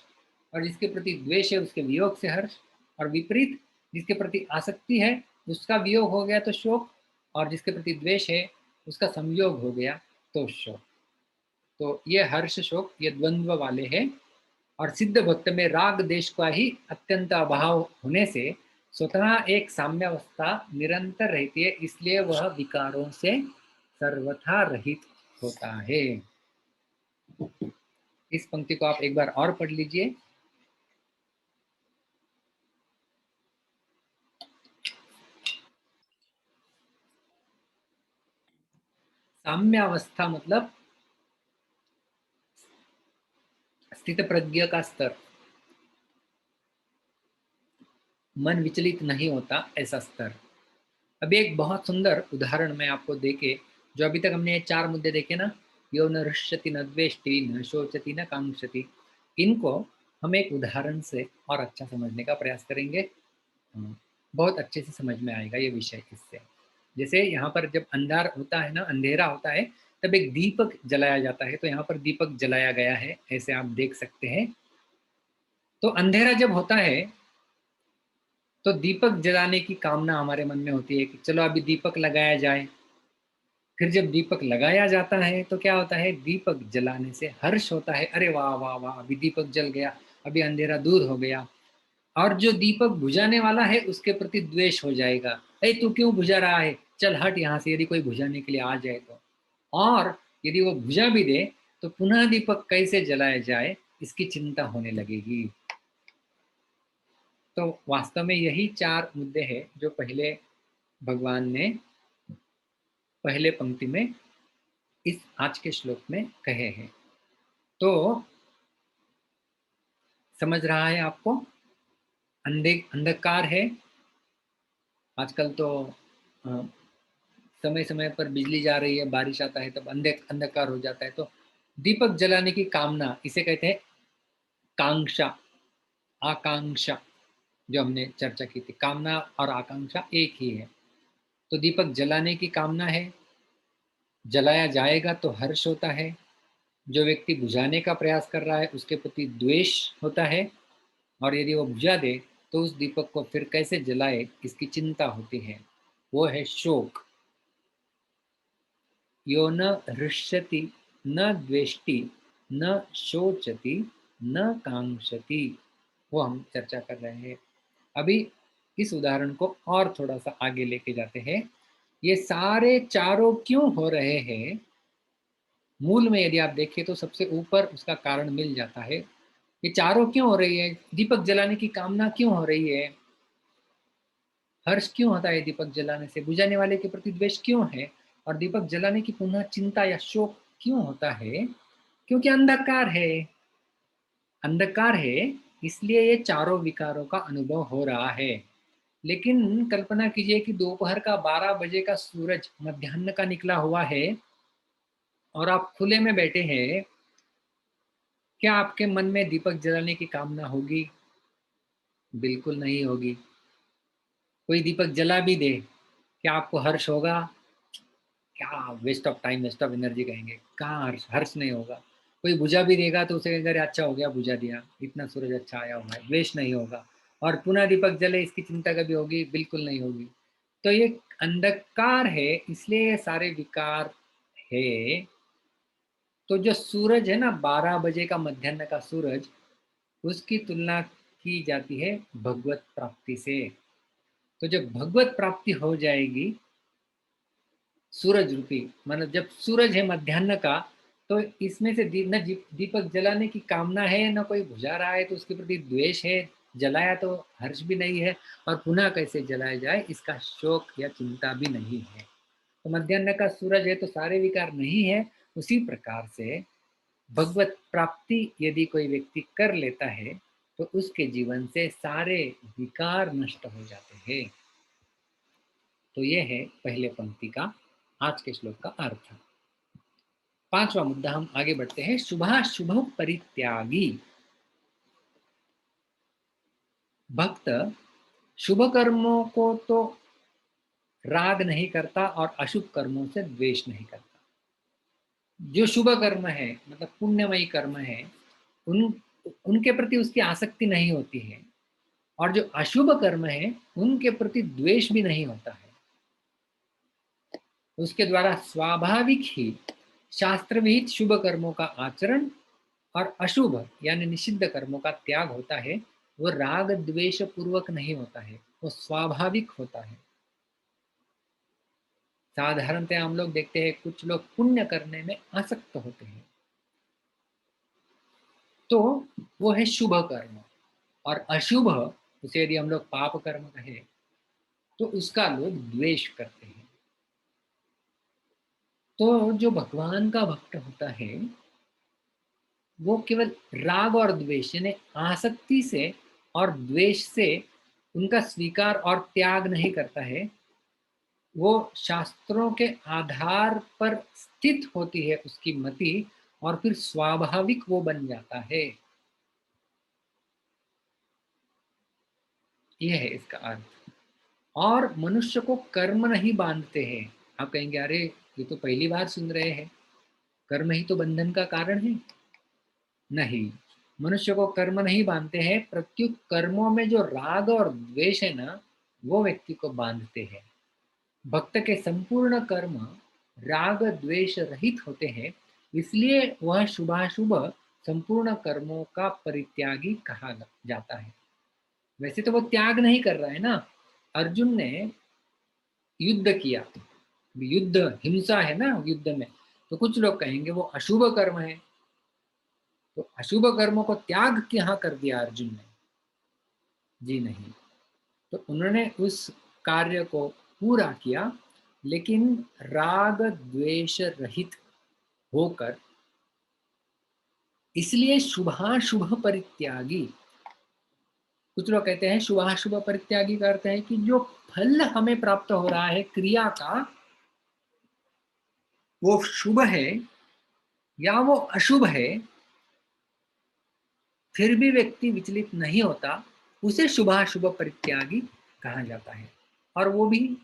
और जिसके प्रति द्वेष है उसके वियोग से हर्ष, और विपरीत जिसके प्रति आसक्ति है उसका वियोग हो गया तो शोक, और जिसके प्रति द्वेष है उसका संयोग हो गया तो शोक। तो ये हर्ष शोक ये द्वंद्व वाले हैं। और सिद्ध भक्त में राग देश का ही अत्यंत अभाव होने से स्वतः एक साम्यावस्था निरंतर रहती है, इसलिए वह विकारों से सर्वथा रहित होता है। इस पंक्ति को आप एक बार और पढ़ लीजिए। साम्यावस्था मतलब स्थित प्रज्ञ का स्तर, मन विचलित नहीं होता ऐसा स्तर। अभी एक बहुत सुंदर उदाहरण मैं आपको देके, जो अभी तक हमने ये 4 मुद्दे देखे ना, यो न हृष्यति न द्वेष्टि न शोचति न कांक्षति, इनको हम एक उदाहरण से और अच्छा समझने का प्रयास करेंगे। बहुत अच्छे से समझ में आएगा ये विषय इससे। जैसे यहाँ पर जब अंधार होता है ना, अंधेरा होता है, तब एक दीपक जलाया जाता है, तो यहाँ पर दीपक जलाया गया है, ऐसे आप देख सकते हैं। तो अंधेरा जब होता है तो दीपक जलाने की कामना हमारे मन में होती है कि चलो अभी दीपक लगाया जाए। फिर जब दीपक लगाया जाता है तो क्या होता है, दीपक जलाने से हर्ष होता है, अरे वाह वाह वाह, अभी दीपक जल गया, अभी अंधेरा दूर हो गया। और जो दीपक बुझाने वाला है उसके प्रति द्वेष हो जाएगा, अरे तू क्यों बुझा रहा है, चल हट यहाँ से, यदि कोई बुझाने के लिए आ जाए तो। और यदि वो बुझा भी दे तो पुनः दीपक कैसे जलाया जाए इसकी चिंता होने लगेगी। तो वास्तव में यही 4 मुद्दे हैं जो पहले भगवान ने पहले पंक्ति में इस आज के श्लोक में कहे हैं। तो समझ रहा है आपको, अंधकार है। आजकल तो समय समय पर बिजली जा रही है, बारिश आता है तब अंधकार हो जाता है। तो दीपक जलाने की कामना, इसे कहते हैं कांक्षा, आकांक्षा। जो हमने चर्चा की थी, कामना और आकांक्षा एक ही है। तो दीपक जलाने की कामना है, जलाया जाएगा तो हर्ष होता है। जो व्यक्ति बुझाने का प्रयास कर रहा है उसके प्रति द्वेष होता है, और यदि वो बुझा दे तो उस दीपक को फिर कैसे जलाए इसकी चिंता होती है, वो है शोक। यो न हृष्यति न द्वेष्टि न शोचति न कांक्षति, वो हम चर्चा कर रहे हैं। अभी इस उदाहरण को और थोड़ा सा आगे लेके जाते हैं। ये सारे चारों क्यों हो रहे हैं, मूल में यदि आप देखें तो सबसे ऊपर उसका कारण मिल जाता है। ये चारों क्यों हो रही है, दीपक जलाने की कामना क्यों हो रही है, हर्ष क्यों होता है दीपक जलाने से, बुझाने वाले के प्रति द्वेष क्यों है, और दीपक जलाने की पुनः चिंता या शोक क्यों होता है, क्योंकि अंधकार है। अंधकार है इसलिए ये चारों विकारों का अनुभव हो रहा है। लेकिन कल्पना कीजिए कि दोपहर का 12 बजे का सूरज मध्याह्न का निकला हुआ है और आप खुले में बैठे हैं, क्या आपके मन में दीपक जलाने की कामना होगी? बिल्कुल नहीं होगी। कोई दीपक जला भी दे, क्या आपको हर्ष होगा? क्या waste of time, waste of energy कहेंगे, कहाँ हर्ष, हर्ष नहीं होगा। कोई बुझा भी देगा तो उसे कहेंगे अच्छा हो गया बुझा दिया, इतना सूरज अच्छा आया हुआ है, वेस्ट नहीं होगा। और पुनः दीपक जले इसकी चिंता कभी होगी? बिल्कुल नहीं होगी। तो ये अंधकार है इसलिए ये सारे विकार है। तो जो सूरज है ना, 12 बजे का मध्याह्न का सूरज, उसकी तुलना की जाती है भगवत प्राप्ति से। तो जब भगवत प्राप्ति हो जाएगी, सूरज रूपी, मतलब जब सूरज है मध्याह्न का, तो इसमें से न दीपक जलाने की कामना है, न कोई बुझा रहा है तो उसके प्रति द्वेष है, जलाया तो हर्ष भी नहीं है, और पुनः कैसे जलाया जाए इसका शोक या चिंता भी नहीं है। तो मध्याह्न का सूरज है तो सारे विकार नहीं है। उसी प्रकार से भगवत प्राप्ति यदि कोई व्यक्ति कर लेता है तो उसके जीवन से सारे विकार नष्ट हो जाते हैं। तो ये है पहले पंक्ति का आज के श्लोक का अर्थ। 5वां मुद्दा हम आगे बढ़ते हैं। शुभाशुभ परित्यागी। भक्त शुभ कर्मों को तो राग नहीं करता और अशुभ कर्मों से द्वेष नहीं करता। जो शुभ कर्म है मतलब पुण्यमयी कर्म है, उन उनके प्रति उसकी आसक्ति नहीं होती है, और जो अशुभ कर्म है उनके प्रति द्वेष भी नहीं होता है। उसके द्वारा स्वाभाविक ही शास्त्र विहित शुभ कर्मों का आचरण और अशुभ यानी निषिद्ध कर्मों का त्याग होता है। वो राग द्वेष पूर्वक नहीं होता है, वो स्वाभाविक होता है। साधारणतः हम लोग देखते हैं कुछ लोग पुण्य करने में आसक्त होते हैं, तो वो है शुभ कर्म। और अशुभ, उसे यदि हम लोग पाप कर्म कहें तो उसका लोग द्वेष करते हैं। तो जो भगवान का भक्त होता है वो केवल राग और द्वेष यानी आसक्ति से और द्वेष से उनका स्वीकार और त्याग नहीं करता है। वो शास्त्रों के आधार पर स्थित होती है उसकी मति, और फिर स्वाभाविक वो बन जाता है। यह है इसका अर्थ। और मनुष्य को कर्म नहीं बांधते हैं। आप कहेंगे अरे ये तो पहली बार सुन रहे हैं, कर्म ही तो बंधन का कारण है। नहीं, मनुष्य को कर्म नहीं बांधते हैं, प्रत्युत कर्मों में जो राग और द्वेष है ना, वो व्यक्ति को बांधते हैं। भक्त के संपूर्ण कर्म राग द्वेष रहित होते हैं, इसलिए वह शुभाशुभ संपूर्ण कर्मों का परित्यागी कहा जाता है। वैसे तो वो त्याग नहीं कर रहा है ना। अर्जुन ने युद्ध किया, युद्ध हिंसा है ना युद्ध में, तो कुछ लोग कहेंगे वो अशुभ कर्म है। तो अशुभ कर्मों को त्याग कहाँ कर दिया अर्जुन ने? जी नहीं। तो उन्होंने उस कार्य को पूरा किया, लेकिन राग द्वेष रहित होकर। इसलिए शुभाशुभ परित्यागी, कुछ लोग कहते हैं शुभाशुभ परित्यागी का अर्थ है कि जो फल हमें प्राप्त हो रहा है क्रिया का, वो शुभ है या वो अशुभ है, फिर भी व्यक्ति विचलित नहीं होता, उसे शुभाशुभ परित्यागी कहा जाता है। और वो भी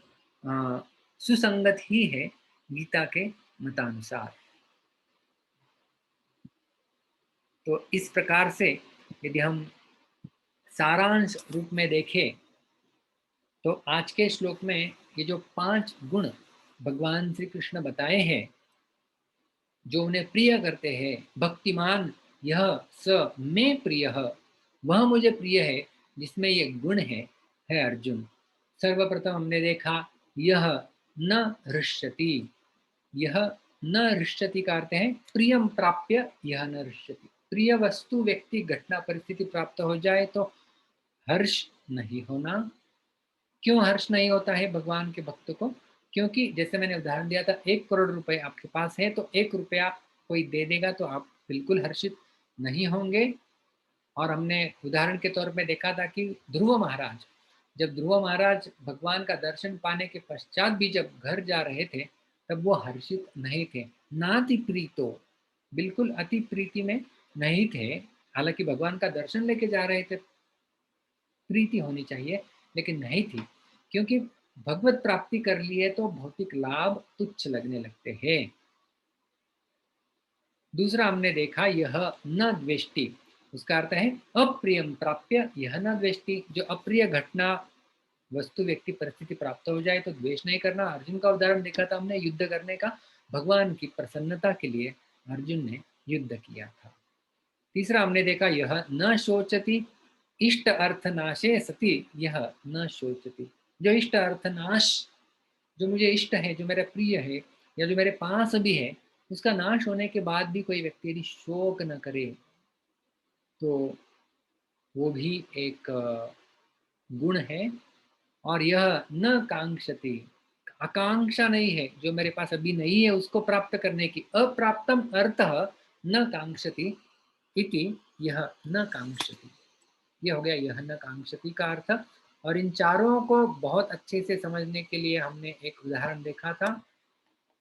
सुसंगत ही है गीता के मतानुसार। तो इस प्रकार से यदि हम सारांश रूप में देखें तो आज के श्लोक में ये जो 5 गुण भगवान श्री कृष्ण बताए हैं, जो उन्हें प्रिय करते हैं, भक्तिमान यह स में प्रिय, वह मुझे प्रिय है जिसमें ये गुण है अर्जुन। सर्वप्रथम हमने देखा यह न हृष्यति। यह न हृष्यति का अर्थ है प्रियम प्राप्य यह न हृष्यति। प्रिय वस्तु व्यक्ति घटना परिस्थिति प्राप्त हो जाए तो हर्ष नहीं होना। क्यों हर्ष नहीं होता है भगवान के भक्त को? क्योंकि जैसे मैंने उदाहरण दिया था, 1 करोड़ रुपए आपके पास है तो 1 रुपया कोई दे देगा तो आप बिल्कुल हर्षित नहीं होंगे। और हमने उदाहरण के तौर पे देखा था कि ध्रुव महाराज, जब ध्रुव महाराज भगवान का दर्शन पाने के पश्चात भी जब घर जा रहे थे तब वो हर्षित नहीं थे। नाति प्रीतो, बिल्कुल अति प्रीति में नहीं थे। हालांकि भगवान का दर्शन लेके जा रहे थे, प्रीति होनी चाहिए, लेकिन नहीं थी। क्योंकि भगवत प्राप्ति कर ली है तो भौतिक लाभ तुच्छ लगने लगते हैं। दूसरा हमने देखा यह न द्वेष्टि, उसका अर्थ है अप्रियम प्राप्य यह न द्वेष्टि। जो अप्रिय घटना वस्तु व्यक्ति परिस्थिति प्राप्त हो जाए तो द्वेष नहीं करना। अर्जुन का उदाहरण देखा था हमने युद्ध करने का, भगवान की प्रसन्नता के लिए अर्जुन ने युद्ध किया था। तीसरा हमने देखा यह न शोचति इष्ट अर्थ नाशे सति यह न शोचति। जो इष्ट अर्थ नाश, जो मुझे इष्ट है, जो मेरा प्रिय है या जो मेरे पास भी है, उसका नाश होने के बाद भी कोई व्यक्ति यदि शोक न करे तो वो भी एक गुण है। और यह न कांक्षति, आकांक्षा नहीं है, जो मेरे पास अभी नहीं है उसको प्राप्त करने की। अप्राप्तम अर्थ न कांक्षति इति यह न कांक्षति। ये हो गया यह न कांक्षति का अर्थ। और इन चारों को बहुत अच्छे से समझने के लिए हमने एक उदाहरण देखा था।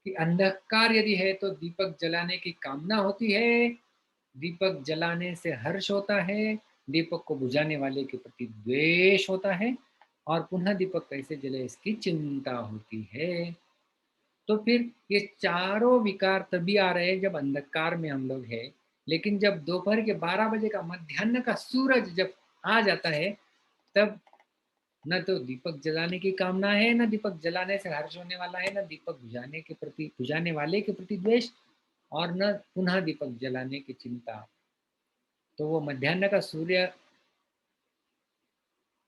कि अंधकार यदि है तो दीपक जलाने की कामना होती है, दीपक जलाने से हर्ष होता है, दीपक को बुझाने वाले के प्रति द्वेष होता है, और पुनः दीपक कैसे जले इसकी चिंता होती है। तो फिर ये चारों विकार तभी आ रहे हैं जब अंधकार में हम लोग हैं। लेकिन जब दोपहर के 12 बजे का मध्याह्न का सूरज जब आ जाता है, तब न तो दीपक जलाने की कामना है, न दीपक जलाने से हर्ष होने वाला है, न दीपक बुझाने वाले के प्रति द्वेष, और न पुनः दीपक जलाने की चिंता। तो वो मध्याह्न का सूर्य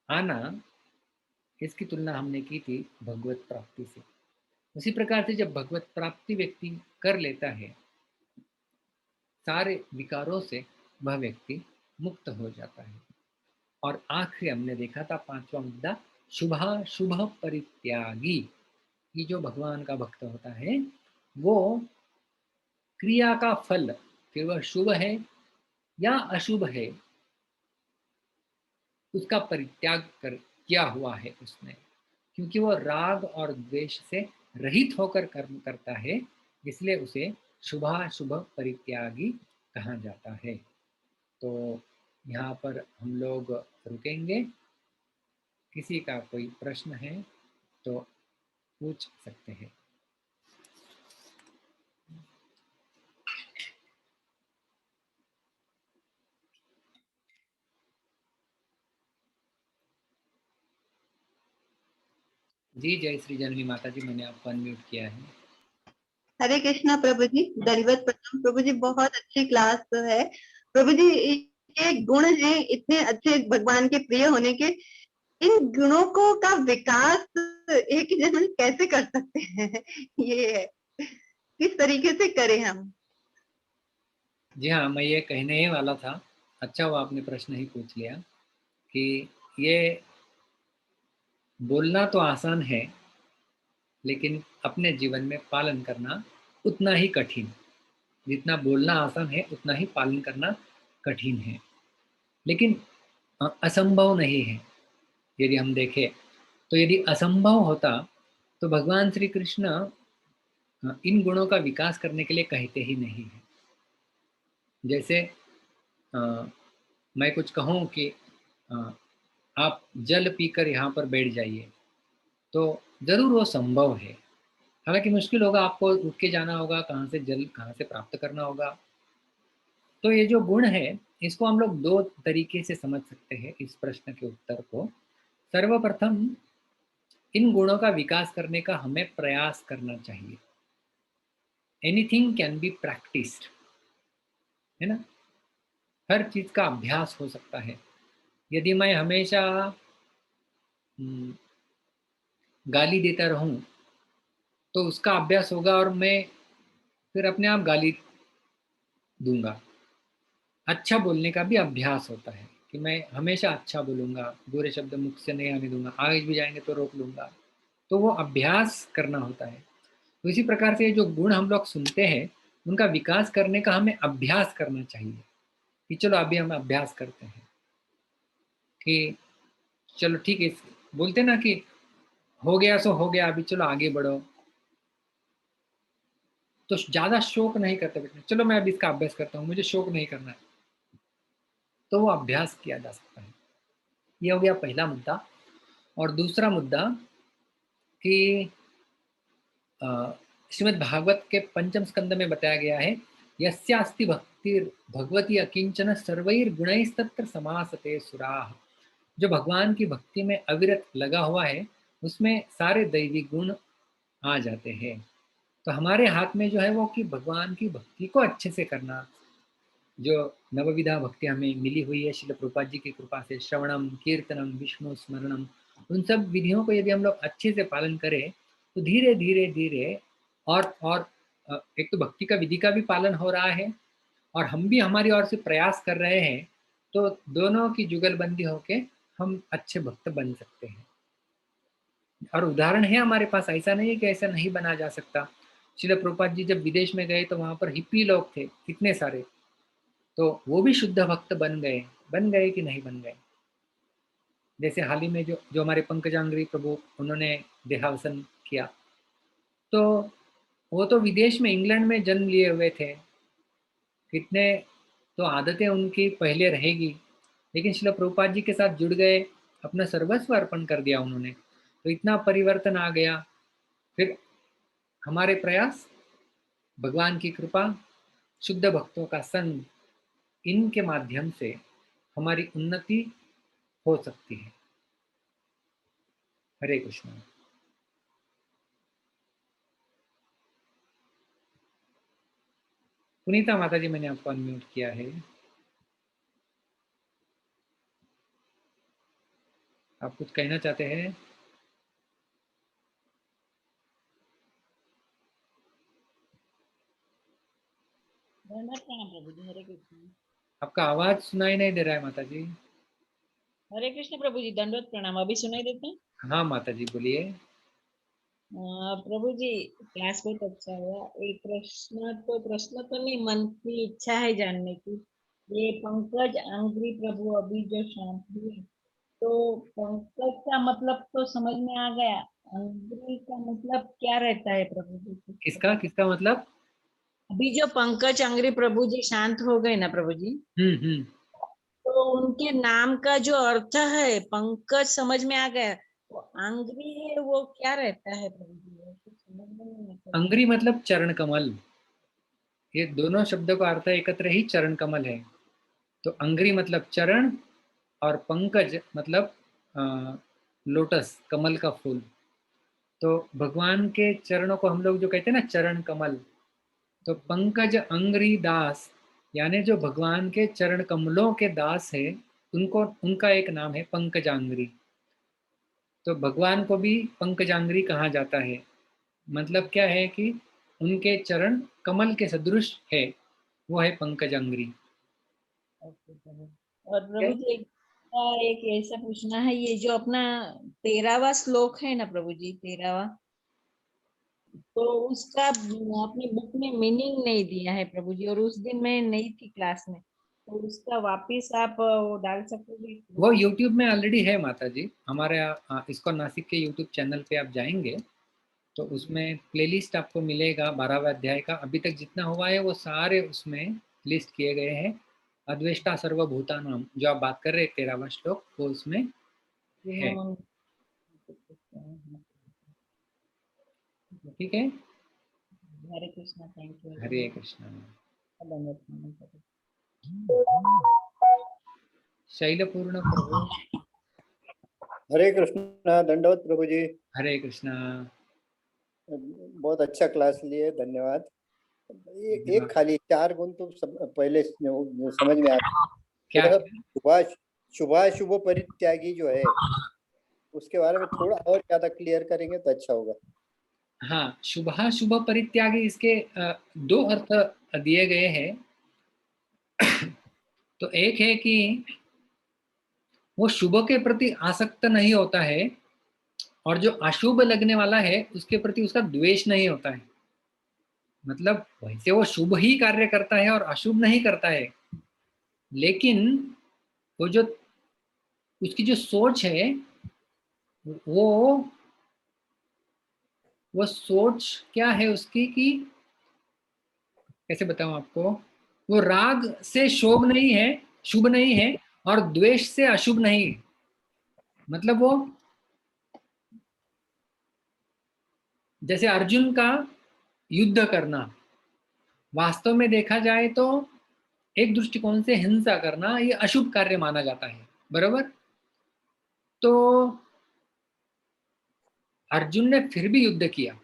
आना, इसकी तुलना हमने की थी भगवत प्राप्ति से। उसी प्रकार से जब भगवत प्राप्ति व्यक्ति कर लेता है, सारे विकारों से वह व्यक्ति मुक्त हो जाता है। और आखिरी हमने देखा था पांचवा मुद्दा, शुभ परित्यागी। ये जो भगवान का भक्त होता है, वो क्रिया का फल, फिर वह शुभ है या अशुभ है, उसका परित्याग कर किया हुआ है उसने, क्योंकि वो राग और द्वेष से रहित होकर कर्म करता है, इसलिए उसे शुभ परित्यागी कहा जाता है। तो यहाँ पर हम लोग रुकेंगे। किसी का कोई प्रश्न है तो पूछ सकते हैं। जी, जय श्री जननी माता जी, मैंने आपको अनम्यूट किया है। हरे कृष्णा प्रभु जी, दंडवत प्रणाम प्रभु जी। बहुत अच्छी क्लास है प्रभु जी। ये गुण है इतने अच्छे भगवान के प्रिय होने के, इन गुणों को का विकास एक ही जन्म में कैसे कर सकते हैं? ये है, किस तरीके से करें हम? जी हाँ, मैं ये कहने ही वाला था। अच्छा हुआ आपने प्रश्न ही पूछ लिया कि ये बोलना तो आसान है, लेकिन अपने जीवन में पालन करना उतना ही कठिन। जितना बोलना आसान है, उतना ही पालन करना कठिन है। लेकिन असंभव नहीं है। यदि हम देखें तो यदि असंभव होता तो भगवान श्री कृष्ण इन गुणों का विकास करने के लिए कहते ही नहीं है। जैसे अ, मैं कुछ कहूँ कि अ, आप जल पीकर यहाँ पर बैठ जाइए, तो जरूर वो संभव है। हालांकि मुश्किल होगा, आपको उठ के जाना होगा, कहाँ से जल कहाँ से प्राप्त करना होगा। तो ये जो गुण है, इसको हम लोग दो तरीके से समझ सकते हैं इस प्रश्न के उत्तर को। सर्वप्रथम, इन गुणों का विकास करने का हमें प्रयास करना चाहिए। एनीथिंग कैन बी प्रैक्टिस्ड, है ना। हर चीज का अभ्यास हो सकता है। यदि मैं हमेशा हम्म, गाली देता रहूं, तो उसका अभ्यास होगा और मैं फिर अपने आप गाली दूंगा। अच्छा बोलने का भी अभ्यास होता है कि मैं हमेशा अच्छा बोलूंगा, बुरे शब्द मुख से नहीं आने दूंगा, आगे भी जाएंगे तो रोक लूंगा। तो वो अभ्यास करना होता है। तो इसी प्रकार से जो गुण हम लोग सुनते हैं, उनका विकास करने का हमें अभ्यास करना चाहिए। कि चलो अभी हम अभ्यास करते हैं कि चलो ठीक है, बोलते ना कि हो गया सो हो गया, अभी चलो आगे बढ़ो। तो ज्यादा शोक नहीं करते बेटे, चलो मैं अभी इसका अभ्यास करता हूँ, मुझे शोक नहीं करना है। तो वो अभ्यास किया जा सकता है। ये हो गया पहला मुद्दा। और दूसरा मुद्दा कि श्रीमद् भागवत के पंचम स्कंद में बताया गया है, यस्यास्ति भक्तिर भगवती अकिंचन सर्वैर गुणैस्तत्र समासते सुराः। जो भगवान की भक्ति में अविरत लगा हुआ है, उसमें सारे दैवी गुण आ जाते हैं। तो हमारे हाथ में जो है वो कि भगवान की भक्ति को अच्छे से करना। जो नवविधा भक्ति हमें मिली हुई है श्रील प्रभुपाद जी की कृपा से, श्रवणम कीर्तनम विष्णु स्मरणम, उन सब विधियों को यदि हम लोग अच्छे से पालन करें, तो धीरे धीरे धीरे और एक तो भक्ति का विधि का भी पालन हो रहा है, और हम भी हमारी ओर से प्रयास कर रहे हैं। तो दोनों की जुगलबंदी होके हम अच्छे भक्त बन सकते हैं। और उदाहरण है हमारे पास, ऐसा नहीं है कि ऐसा नहीं बना जा सकता। श्रील प्रभुपाद जी जब विदेश में गए तो वहां पर हिप्पी लोग थे कितने सारे, तो वो भी शुद्ध भक्त बन गए कि नहीं बन गए। जैसे हाल ही में जो जो हमारे पंकजांग्री प्रभु, उन्होंने देहावसन किया, तो वो तो विदेश में इंग्लैंड में जन्म लिए हुए थे, कितने तो आदतें उनकी पहले रहेगी, लेकिन श्रील प्रभुपाद जी के साथ जुड़ गए, अपना सर्वस्व अर्पण कर दिया उन्होंने, तो इतना परिवर्तन आ गया। फिर हमारे प्रयास, भगवान की कृपा, शुद्ध भक्तों का संग, इनके माध्यम से हमारी उन्नति हो सकती है। हरे कृष्ण। पुनीता माता जी, मैंने आपको अनम्यूट किया है, आप कुछ कहना चाहते हैं? प्रभु जी, हरे कृष्ण। आपका आवाज सुनाई नहीं दे रहा है माता जी। हरे कृष्ण प्रभु जी, दंडवत प्रणाम। अभी सुनाई देते हैं? हाँ माता जी बोलिए। प्रभु जी, क्लास बहुत अच्छा हुआ। एक प्रश्न तो नहीं, मन की इच्छा है जानने की। ये पंकज अंग्री प्रभु अभी जो शांत हुए, तो पंकज का मतलब तो समझ में आ गया, अंग्री का मतलब क्या रहता है प्रभु जी? कुछ किसका बता किसका सकते? मतलब? अभी जो पंकज अंग्री प्रभु जी शांत हो गए ना प्रभु जी, हम्म। तो उनके नाम का जो अर्थ है, पंकज समझ में आ गया, वो आंग्री है, वो क्या रहता है प्रभु जी? वो कुछ समझ में नहीं आता। अंग्री मतलब चरण कमल, ये दोनों शब्दों का अर्थ एकत्र ही चरण कमल है। तो अंग्री मतलब चरण, और पंकज मतलब लोटस, कमल का फूल। तो भगवान के चरणों को हम लोग जो कहते हैं ना चरण कमल, तो पंकज अंग्री दास, यानी जो भगवान के चरण कमलों के दास है, उनको, उनका एक नाम है पंकजांग्री। तो भगवान को भी पंकजांग्री कहा जाता है। मतलब क्या है कि उनके चरण कमल के सदृश है, वो है पंकजांग्री। ओके प्रभु। और ठीक प्रभु है? जी, एक ऐसा पूछना है, ये जो अपना 13वां श्लोक है ना प्रभु जी, 13वां, तो उसका अपनी बुक में मीनिंग नहीं दिया है प्रभु जी, और उस दिन मैं नहीं थी क्लास में, तो उसका वापिस आप वो डाल सकोगे वो कृपया? यूट्यूब में ऑलरेडी है माता जी, हमारे इसको नासिक के यूट्यूब चैनल पे आप जाएंगे तो उसमें प्लेलिस्ट आपको मिलेगा 12वें अध्याय का। अभी तक जितना हुआ है वो सारे उसमें लिस्ट किए गए हैं। अद्वेष्टा सर्वभूतानाम जो आप बात कर रहे हैं, 13वां श्लोक, वो उसमें है। ठीक है। Hare Krishna, thank you very Hare much. Krishna. धन्यवाद। शैलपूर्ण प्रभु। हरे कृष्णा, दंडवत प्रभु जी। हरे कृष्णा। बहुत अच्छा क्लास लिए, धन्यवाद। एक धन्यवाद। खाली 4 गुण तो पहले समझ में आ क्या? गया। शुभाशुभ परित्यागी जो है, उसके बारे में थोड़ा और ज्यादा क्लियर करेंगे तो अच्छा होगा। हाँ, शुभ परित्यागी, इसके दो अर्थ दिए गए हैं। तो एक है कि वो शुभ के प्रति आसक्त नहीं होता है, और जो अशुभ लगने वाला है उसके प्रति उसका द्वेष नहीं होता है। मतलब वैसे वो शुभ ही कार्य करता है और अशुभ नहीं करता है, लेकिन वो जो उसकी जो सोच है, वो वो सोच क्या है उसकी, कि कैसे बताऊं आपको, वो राग से शोभ नहीं है, शुभ नहीं है, और द्वेष से अशुभ नहीं। मतलब वो, जैसे अर्जुन का युद्ध करना, वास्तव में देखा जाए तो एक दृष्टिकोण से हिंसा करना ये अशुभ कार्य माना जाता है, बरोबर? तो अर्जुन ने फिर भी युद्ध किया,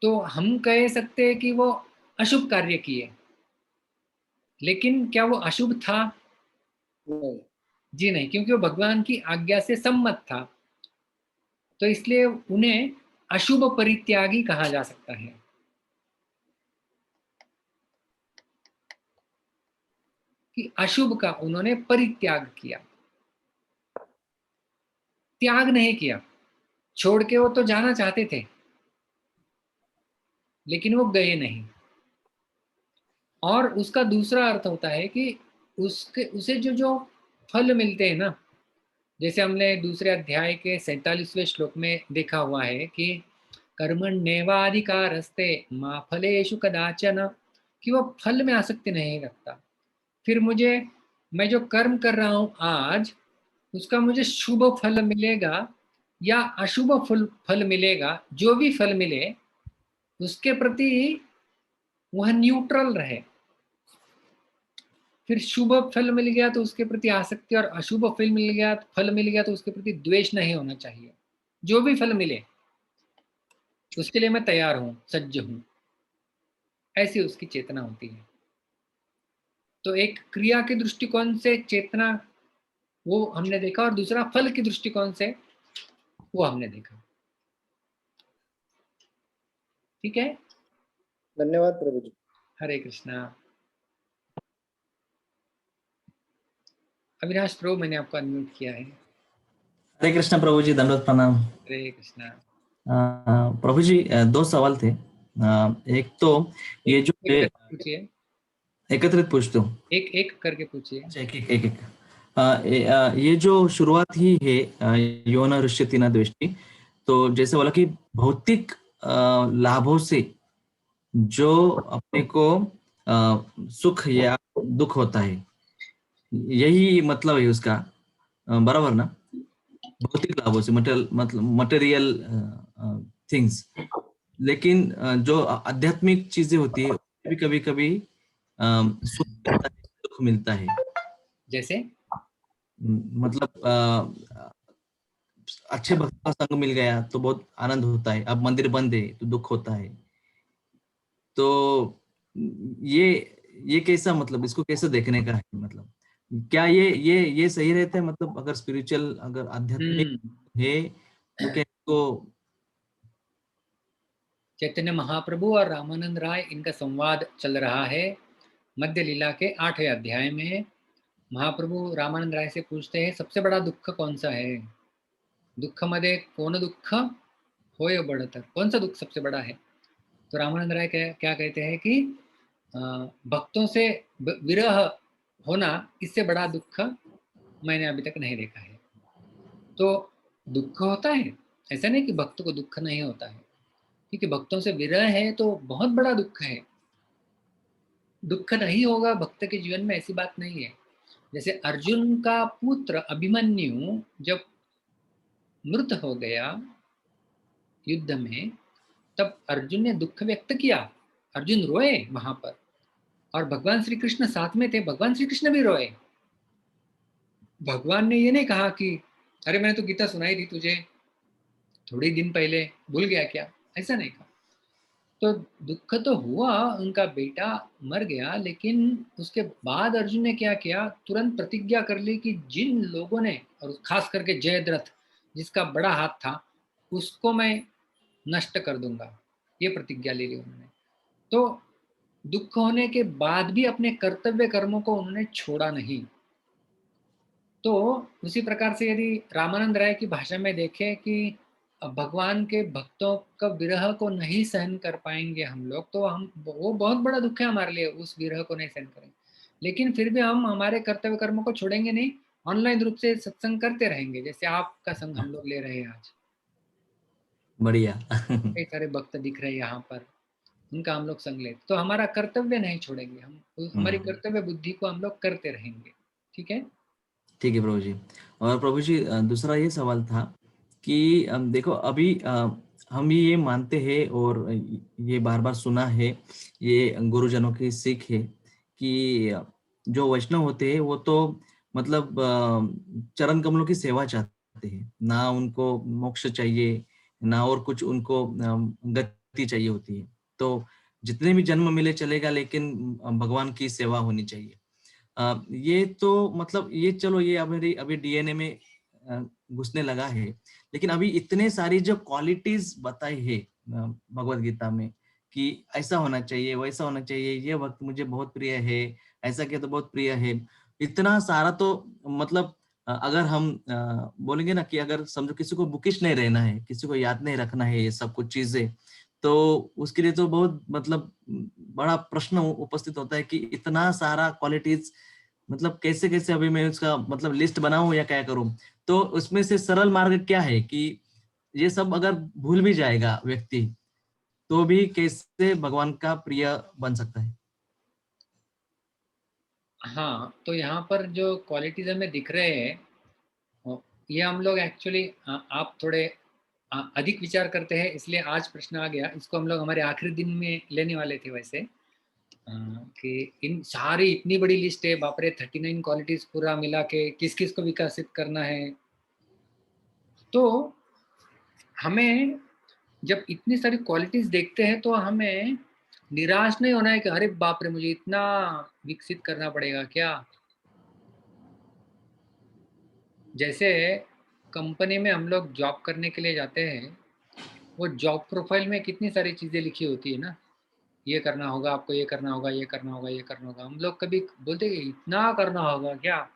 तो हम कह सकते हैं कि वो अशुभ कार्य किए, लेकिन क्या वो अशुभ था? नहीं। जी नहीं, क्योंकि वो भगवान की आज्ञा से सम्मत था, तो इसलिए उन्हें अशुभ परित्यागी कहा जा सकता है। कि अशुभ का उन्होंने परित्याग किया, त्याग नहीं किया। छोड़ के वो तो जाना चाहते थे, लेकिन वो गए नहीं। और उसका दूसरा अर्थ होता है कि उसके उसे जो जो फल मिलते हैं ना, जैसे हमने दूसरे अध्याय के 47वें श्लोक में देखा हुआ है कि कर्मण्येवाधिकारस्ते मा फलेषु कदाचन, कि वो फल में आसक्ति नहीं रखता। फिर मैं जो कर्म कर रहा हूं आज, उसका मुझे शुभ फल मिलेगा या अशुभ फल मिलेगा, जो भी फल मिले उसके प्रति वह न्यूट्रल रहे। फिर शुभ फल मिल गया तो उसके प्रति आसक्ति, और अशुभ फल मिल गया तो उसके प्रति द्वेष नहीं होना चाहिए। जो भी फल मिले उसके लिए मैं तैयार हूं, सज्ज हूं, ऐसी उसकी चेतना होती है। तो एक क्रिया के दृष्टिकोण से चेतना वो हमने देखा, और दूसरा फल के दृष्टिकोण से वो हमने देखा। ठीक है, धन्यवाद प्रभु जी। हरे कृष्णा। अविनाश प्रभु, मैंने आपको अनम्यूट किया है। हरे कृष्ण प्रभु जी, दंडवत प्रणाम। हरे कृष्णा। प्रभु जी, दो सवाल थे। एक तो ये जो पूछिए, एकत्रित पूछते हो, एक एक करके पूछिए। एक ये जो शुरुआत ही है यौन ऋष्यति न द्वेष्टि, तो जैसे बोला कि भौतिक लाभों से जो अपने को सुख या दुख होता है, यही मतलब है उसका, बराबर ना? भौतिक लाभों से, मटेरियल थिंग्स। लेकिन जो आध्यात्मिक चीजें होती है भी कभी कभी सुख मिलता है, दुख मिलता है। जैसे मतलब अच्छे भक्त का संग मिल गया तो बहुत आनंद होता है, अब मंदिर बंद है तो दुख होता है। तो ये कैसा, मतलब इसको कैसे देखने का है? मतलब क्या ये सही रहता है? मतलब अगर स्पिरिचुअल, अगर आध्यात्मिक है तो क्या इसको? चैतन्य महाप्रभु और रामानंद राय, इनका संवाद चल रहा है मध्य लीला के 8वें अध्याय में। महाप्रभु रामानंद राय से पूछते हैं, सबसे बड़ा दुख कौन सा है? दुख मदे कौन दुख होय बड़तर, कौन सा दुख सबसे बड़ा है? तो रामानंद राय क्या कहते हैं कि भक्तों से विरह होना, इससे बड़ा दुख मैंने अभी तक नहीं देखा है। तो दुख होता है, ऐसा नहीं कि भक्त को दुख नहीं होता है, क्योंकि भक्तों से विरह है तो बहुत बड़ा दुख है। दुख नहीं होगा भक्त के जीवन में, ऐसी बात नहीं है। जैसे अर्जुन का पुत्र अभिमन्यु जब मृत हो गया युद्ध में, तब अर्जुन ने दुख व्यक्त किया, अर्जुन रोए वहां पर, और भगवान श्री कृष्ण साथ में थे, भगवान श्री कृष्ण भी रोए। भगवान ने ये नहीं कहा कि अरे मैंने तो गीता सुनाई थी तुझे थोड़ी दिन पहले, भूल गया क्या? ऐसा नहीं कहा। तो दुख तो हुआ, उनका बेटा मर गया, लेकिन उसके बाद अर्जुन ने क्या किया, तुरंत प्रतिज्ञा कर ली कि जिन लोगों ने, और खास करके जयद्रथ जिसका बड़ा हाथ था, उसको मैं नष्ट कर दूंगा, ये प्रतिज्ञा ले ली उन्होंने। तो दुख होने के बाद भी अपने कर्तव्य कर्मों को उन्होंने छोड़ा नहीं। तो उसी प्रकार से यदि रामानंद राय की भाषा में देखें कि भगवान के भक्तों का विरह को नहीं सहन कर पाएंगे हम लोग, तो हम, वो बहुत बड़ा दुख है हमारे लिए, उस विरह को नहीं सहन करेंगे। लेकिन फिर भी हम हमारे कर्तव्य कर्मों को छोड़ेंगे नहीं, ऑनलाइन रूप से सत्संग करते रहेंगे, जैसे आपका संग हम लोग ले रहे हैं आज। बढ़िया। कई सारे भक्त दिख रहे हैं यहाँ पर, उनका हम लोग संग लेते, तो हमारा कर्तव्य नहीं छोड़ेंगे हम, हमारी कर्तव्य बुद्धि को हम लोग करते रहेंगे। ठीक है, ठीक है प्रभु जी। और प्रभु जी, दूसरा ये सवाल था कि देखो अभी हम ये मानते हैं और ये बार बार सुना है, ये गुरुजनों की सीख है कि जो वैष्णव होते हैं वो तो मतलब चरण कमलों की सेवा चाहते हैं, ना उनको मोक्ष चाहिए ना और कुछ उनको गति चाहिए होती है। तो जितने भी जन्म मिले चलेगा, लेकिन भगवान की सेवा होनी चाहिए। ये तो मतलब ये चलो, ये अभी डीएनए में घुसने लगा है। लेकिन अभी इतने सारी जो क्वालिटीज बताई है भगवत गीता में कि ऐसा होना चाहिए, वैसा होना चाहिए, ये वक्त मुझे बहुत प्रिय है, ऐसा किया तो बहुत प्रिय है, इतना सारा, तो मतलब अगर हम बोलेंगे ना कि अगर समझो किसी को बुकिश नहीं रहना है, किसी को याद नहीं रखना है ये सब कुछ चीजें, तो उसके लिए तो बहुत मतलब बड़ा प्रश्न उपस्थित होता है कि इतना सारा क्वालिटीज, मतलब कैसे कैसे अभी मैं उसका मतलब लिस्ट बनाऊं या क्या करूं? तो उसमें से सरल मार्ग क्या है कि ये सब अगर भूल भी जाएगा व्यक्ति तो भी कैसे भगवान का प्रिय बन सकता है? हाँ, तो यहाँ पर जो क्वालिटीज हमें दिख रहे हैं, ये हम लोग एक्चुअली, आप थोड़े अधिक विचार करते हैं, इसलिए आज प्रश्न आ गया। इसको हम लोग हमारे आखिरी दिन में लेने वाले थे वैसे, कि इन सारी इतनी बड़ी लिस्ट है, बाप रे, 39 क्वालिटीज पूरा मिला के किस किस को विकसित करना है। तो हमें जब इतनी सारी क्वालिटीज देखते हैं तो हमें निराश नहीं होना है कि अरे बाप रे, मुझे इतना विकसित करना पड़ेगा क्या। जैसे कंपनी में हम लोग जॉब करने के लिए जाते हैं, वो जॉब प्रोफाइल में कितनी सारी चीजें लिखी होती है ना, ये करना होगा आपको, ये करना होगा, ये करना होगा, ये करना होगा। हम लोग कभी बोलते हैं इतना करना होगा क्या?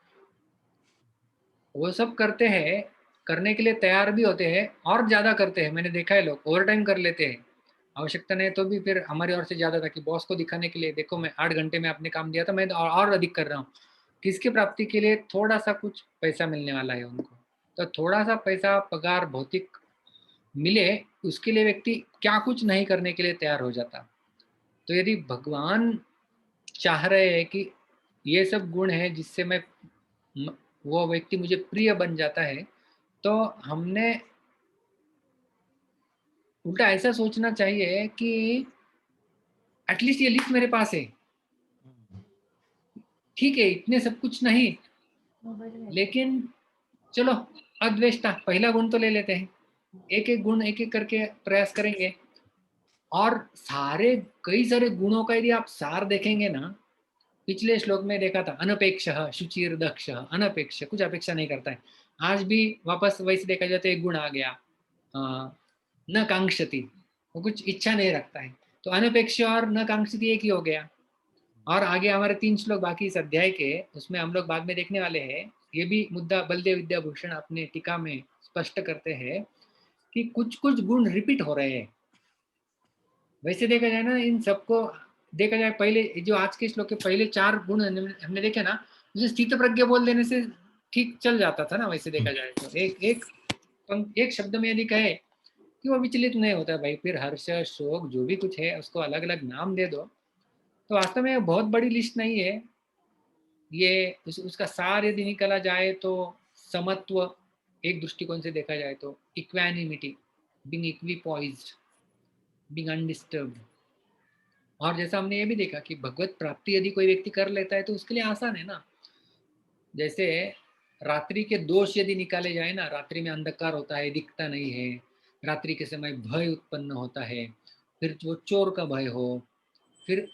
वो सब करते हैं, करने के लिए तैयार भी होते हैं और ज्यादा करते हैं। मैंने देखा है लोग ओवर टाइम कर लेते हैं, आवश्यकता नहीं तो भी फिर हमारी ओर से ज्यादा था कि बॉस को दिखाने के लिए, देखो मैं 8 घंटे में अपने काम दिया था, मैं और अधिक कर रहा हूँ। किसकी प्राप्ति के लिए? थोड़ा सा कुछ पैसा मिलने वाला है उनको, तो थोड़ा सा पैसा, पगार, भौतिक मिले, उसके लिए व्यक्ति क्या कुछ नहीं करने के लिए तैयार हो जाता। तो यदि भगवान चाह रहे हैं कि ये सब गुण है जिससे मैं वो व्यक्ति मुझे प्रिय बन जाता है, तो हमने उल्टा ऐसा सोचना चाहिए कि एटलीस्ट ये लिस्ट मेरे पास है, ठीक है, इतने सब कुछ नहीं, लेकिन चलो अद्वेष्टा पहला गुण तो ले लेते हैं, एक एक गुण एक एक करके प्रयास करेंगे। और सारे कई सारे गुणों का यदि आप सार देखेंगे ना, पिछले श्लोक में देखा था, अनपेक्ष शुचिर दक्ष, अनपेक्ष कुछ अपेक्षा नहीं करता है। आज भी वापस वैसे देखा जाए तो एक गुण आ गया, न कांक्षति, वो कुछ इच्छा नहीं रखता है। तो अनपेक्ष और न कांक्षति एक ही हो गया। और आगे हमारे 3 श्लोक बाकी इस अध्याय के, उसमें हम लोग बाद में देखने वाले हैं। ये भी मुद्दा बलदेव विद्याभूषण अपने टीका में स्पष्ट करते हैं कि कुछ कुछ गुण रिपीट हो रहे हैं। वैसे देखा जाए ना, इन सबको देखा जाए, पहले जो आज के श्लोक के पहले 4 गुण हमने देखे ना, उसे स्थित प्रज्ञ बोल देने से ठीक चल जाता था ना। वैसे देखा जाए तो एक शब्द में यदि कहे कि वो विचलित नहीं होता भाई, फिर हर्ष, शोक, जो भी कुछ है उसको अलग अलग नाम दे दो, तो वास्तव में बहुत बड़ी लिस्ट नहीं है ये। उसका सार यदि निकाला जाए तो समत्व, एक दृष्टिकोण से देखा जाए तो इक्वानिमिटी, बीइंग इक्विपॉइज्ड, बीइंग अनडिस्टर्ब्ड। और जैसा हमने ये भी देखा कि भगवत प्राप्ति यदि कोई व्यक्ति कर लेता है तो उसके लिए आसान है ना। जैसे रात्रि के दोष यदि निकाले जाए ना, रात्रि में अंधकार होता है, दिखता नहीं है, रात्रि के समय भय उत्पन्न होता है, फिर वो चोर का भय हो, फिर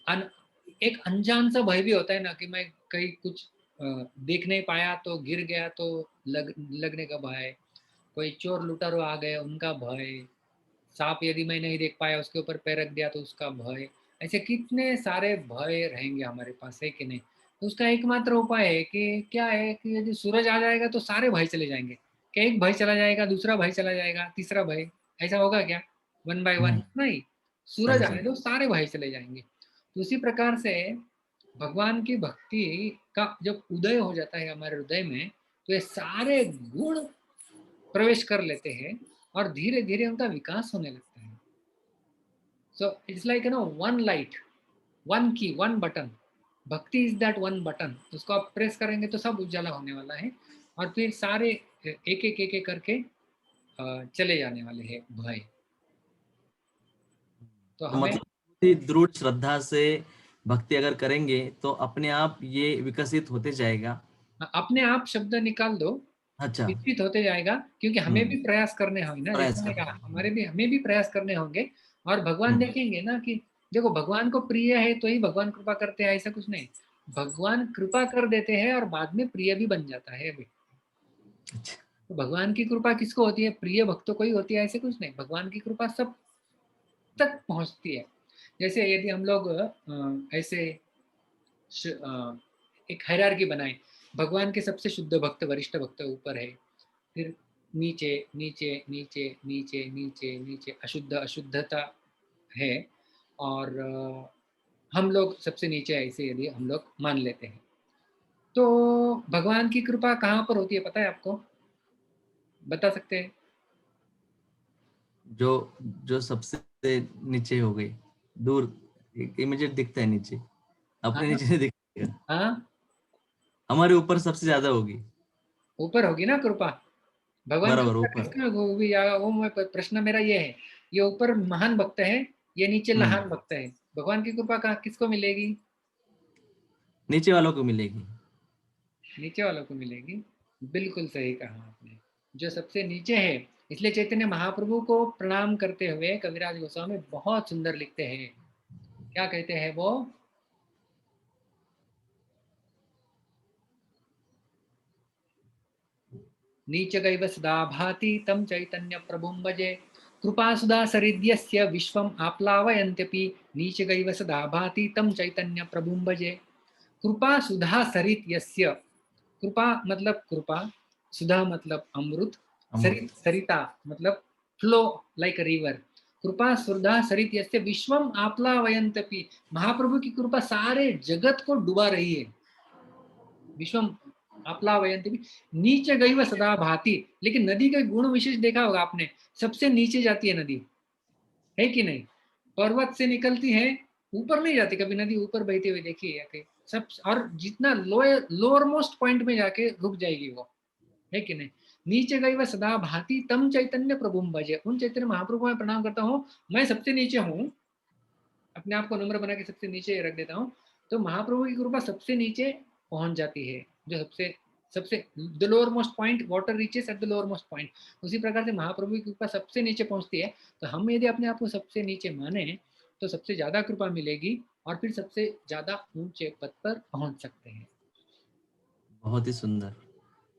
एक अनजान सा भय भी होता है ना, कि मैं कहीं कुछ देख नहीं पाया तो गिर गया तो लगने का भय, कोई चोर लुटारू आ गए उनका भय, सांप यदि मैं नहीं देख पाया उसके ऊपर पैर रख दिया तो उसका भय। ऐसे कितने सारे भय रहेंगे हमारे पास, है कि नहीं? तो उसका एकमात्र उपाय है कि क्या है कि यदि सूरज आ जाएगा तो सारे भय चले जाएंगे। क्या एक भय चला जाएगा, दूसरा भय चला जाएगा, तीसरा भय, ऐसा होगा क्या वन बाय वन? नहीं, सूरज ऐसा आने दो, सारे भय चले जाएंगे। तो उसी प्रकार से भगवान की भक्ति का जब उदय हो जाता है हमारे हृदय में, तो ये सारे गुण प्रवेश कर लेते हैं और धीरे धीरे उनका विकास होने लगता है। So it's like one light, one की, वन बटन। भक्ति इज दैट वन बटन, उसको आप प्रेस करेंगे तो सब उजाला होने वाला है, और फिर सारे एक एक करके चले जाने वाले हैं भय। तो तो हमें मतलब दृढ़ श्रद्धा से भक्ति अगर करेंगे तो अपने आप ये विकसित होते जाएगा। अपने आप शब्द निकाल दो, अच्छा। विकसित होते जाएगा, क्योंकि हमें भी प्रयास करने होंगे ना, जैसे प्रयास मैंने करना कहा है। हमें भी प्रयास करने होंगे। और भगवान देखेंगे ना कि देखो, भगवान को प्रिय है तो ही भगवान कृपा करते हैं, ऐसा कुछ नहीं। भगवान कृपा कर देते हैं और बाद में प्रिय भी बन जाता है अभी। अच्छा। तो भगवान की कृपा किसको होती है? प्रिय भक्तों को ही होती है, ऐसे कुछ नहीं। भगवान की कृपा सब तक पहुंचती है। जैसे यदि हम लोग ऐसे एक हायरार्की बनाए, भगवान के सबसे शुद्ध भक्त, वरिष्ठ भक्त ऊपर है, फिर नीचे नीचे नीचे नीचे नीचे नीचे अशुद्ध अशुद्धता है, और हम लोग सबसे नीचे, ऐसे यदि हम लोग मान लेते हैं, तो भगवान की कृपा कहाँ पर होती है पता है आपको? बता सकते हैं? जो जो सबसे नीचे हो गई, दूर इमीडिएट दिखता है नीचे, अपने हाँ नीचे से दिखेगा, हाँ, हमारे ऊपर सबसे ज्यादा होगी। ऊपर होगी ना कृपा। भगवान की बराबर कृपा ऊपर। किसमें होगी? या वो प्रश्न मेरा ये है, ये ऊपर महान भक्त है, ये नीचे लहान भक्त है, भगवान की कृपा कहाँ किसको मिलेगी? नीचे वालों को मिलेगी। नीचे वालों को मिलेगी। बिल्कुल सही कहा आपने, जो सबसे नीचे है। इसलिए चैतन्य महाप्रभु को प्रणाम करते हुए कविराज गोस्वामी बहुत सुंदर लिखते हैं। क्या कहते हैं वो? नीच गैव सदा भाति तं चैतन्य प्रभुं भजे, कृपा सुधा सरिद्यस्य विश्वम् आप्लावयन्त्यपि, नीच गैव सदा भाति तं चैतन्य प्रभुं भजे। कृपा सुधा सरित यस्य, कृपा मतलब कृपा, सुधा मतलब अमृत, अमृत। सरित सरिता मतलब फ्लो लाइक रिवर। कृपा सुधा सरित यस्य विश्वम आप्लावयन्त्यपि, महाप्रभु की कृपा सारे जगत को डुबा रही है। विश्वम आप्लावयन्त्यपि नीचे गई वह सदा भाति। लेकिन नदी का गुण विशेष देखा होगा आपने, सबसे नीचे जाती है नदी, है कि नहीं? पर्वत से निकलती है, ऊपर नहीं जाती कभी नदी, ऊपर बहती हुई देखी है कहीं? सब, और जितना लोअर मोस्ट पॉइंट में जाके रुक जाएगी वो, है कि नहीं? नीचे गई वह सदा भांति तम चैतन्य प्रभुम भजे, उन चैतन्य महाप्रभु को मैं प्रणाम करता हूँ। मैं सबसे नीचे हूँ, अपने आप को नम्र बना के सबसे नीचे रख देता हूँ, तो महाप्रभु की कृपा सबसे नीचे पहुंच जाती है। जो सबसे सबसे the lower most point, water reaches at the lower most point, उसी प्रकार से महाप्रभु की कृपा सबसे नीचे पहुंचती है। तो हम यदि अपने आप को सबसे नीचे माने तो सबसे ज्यादा कृपा मिलेगी, और फिर सबसे ज्यादा ऊंचे पद पर पहुंच सकते हैं। बहुत ही सुंदर।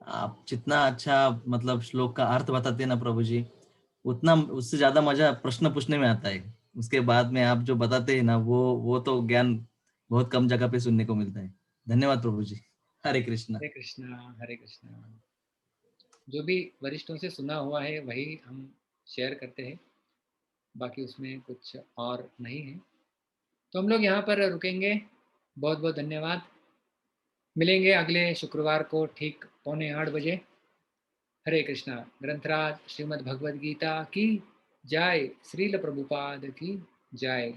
आप जितना अच्छा मतलब श्लोक का अर्थ बताते हैं ना प्रभु जी, उतना उससे ज्यादा मजा प्रश्न पूछने में आता है। उसके बाद में आप जो बताते हैं ना, वो तो ज्ञान बहुत कम जगह पे सुनने को मिलता है। धन्यवाद प्रभु जी। हरे कृष्णा। हरे कृष्णा, हरे कृष्णा। जो भी वरिष्ठों से सुना हुआ है वही हम शेयर करते हैं, बाकी उसमें कुछ और नहीं है। तो हम लोग यहाँ पर रुकेंगे। बहुत बहुत धन्यवाद। मिलेंगे अगले शुक्रवार को ठीक 7:45 बजे। हरे कृष्णा। ग्रंथराज श्रीमद् भगवद गीता की जय, श्रील प्रभुपाद की जय।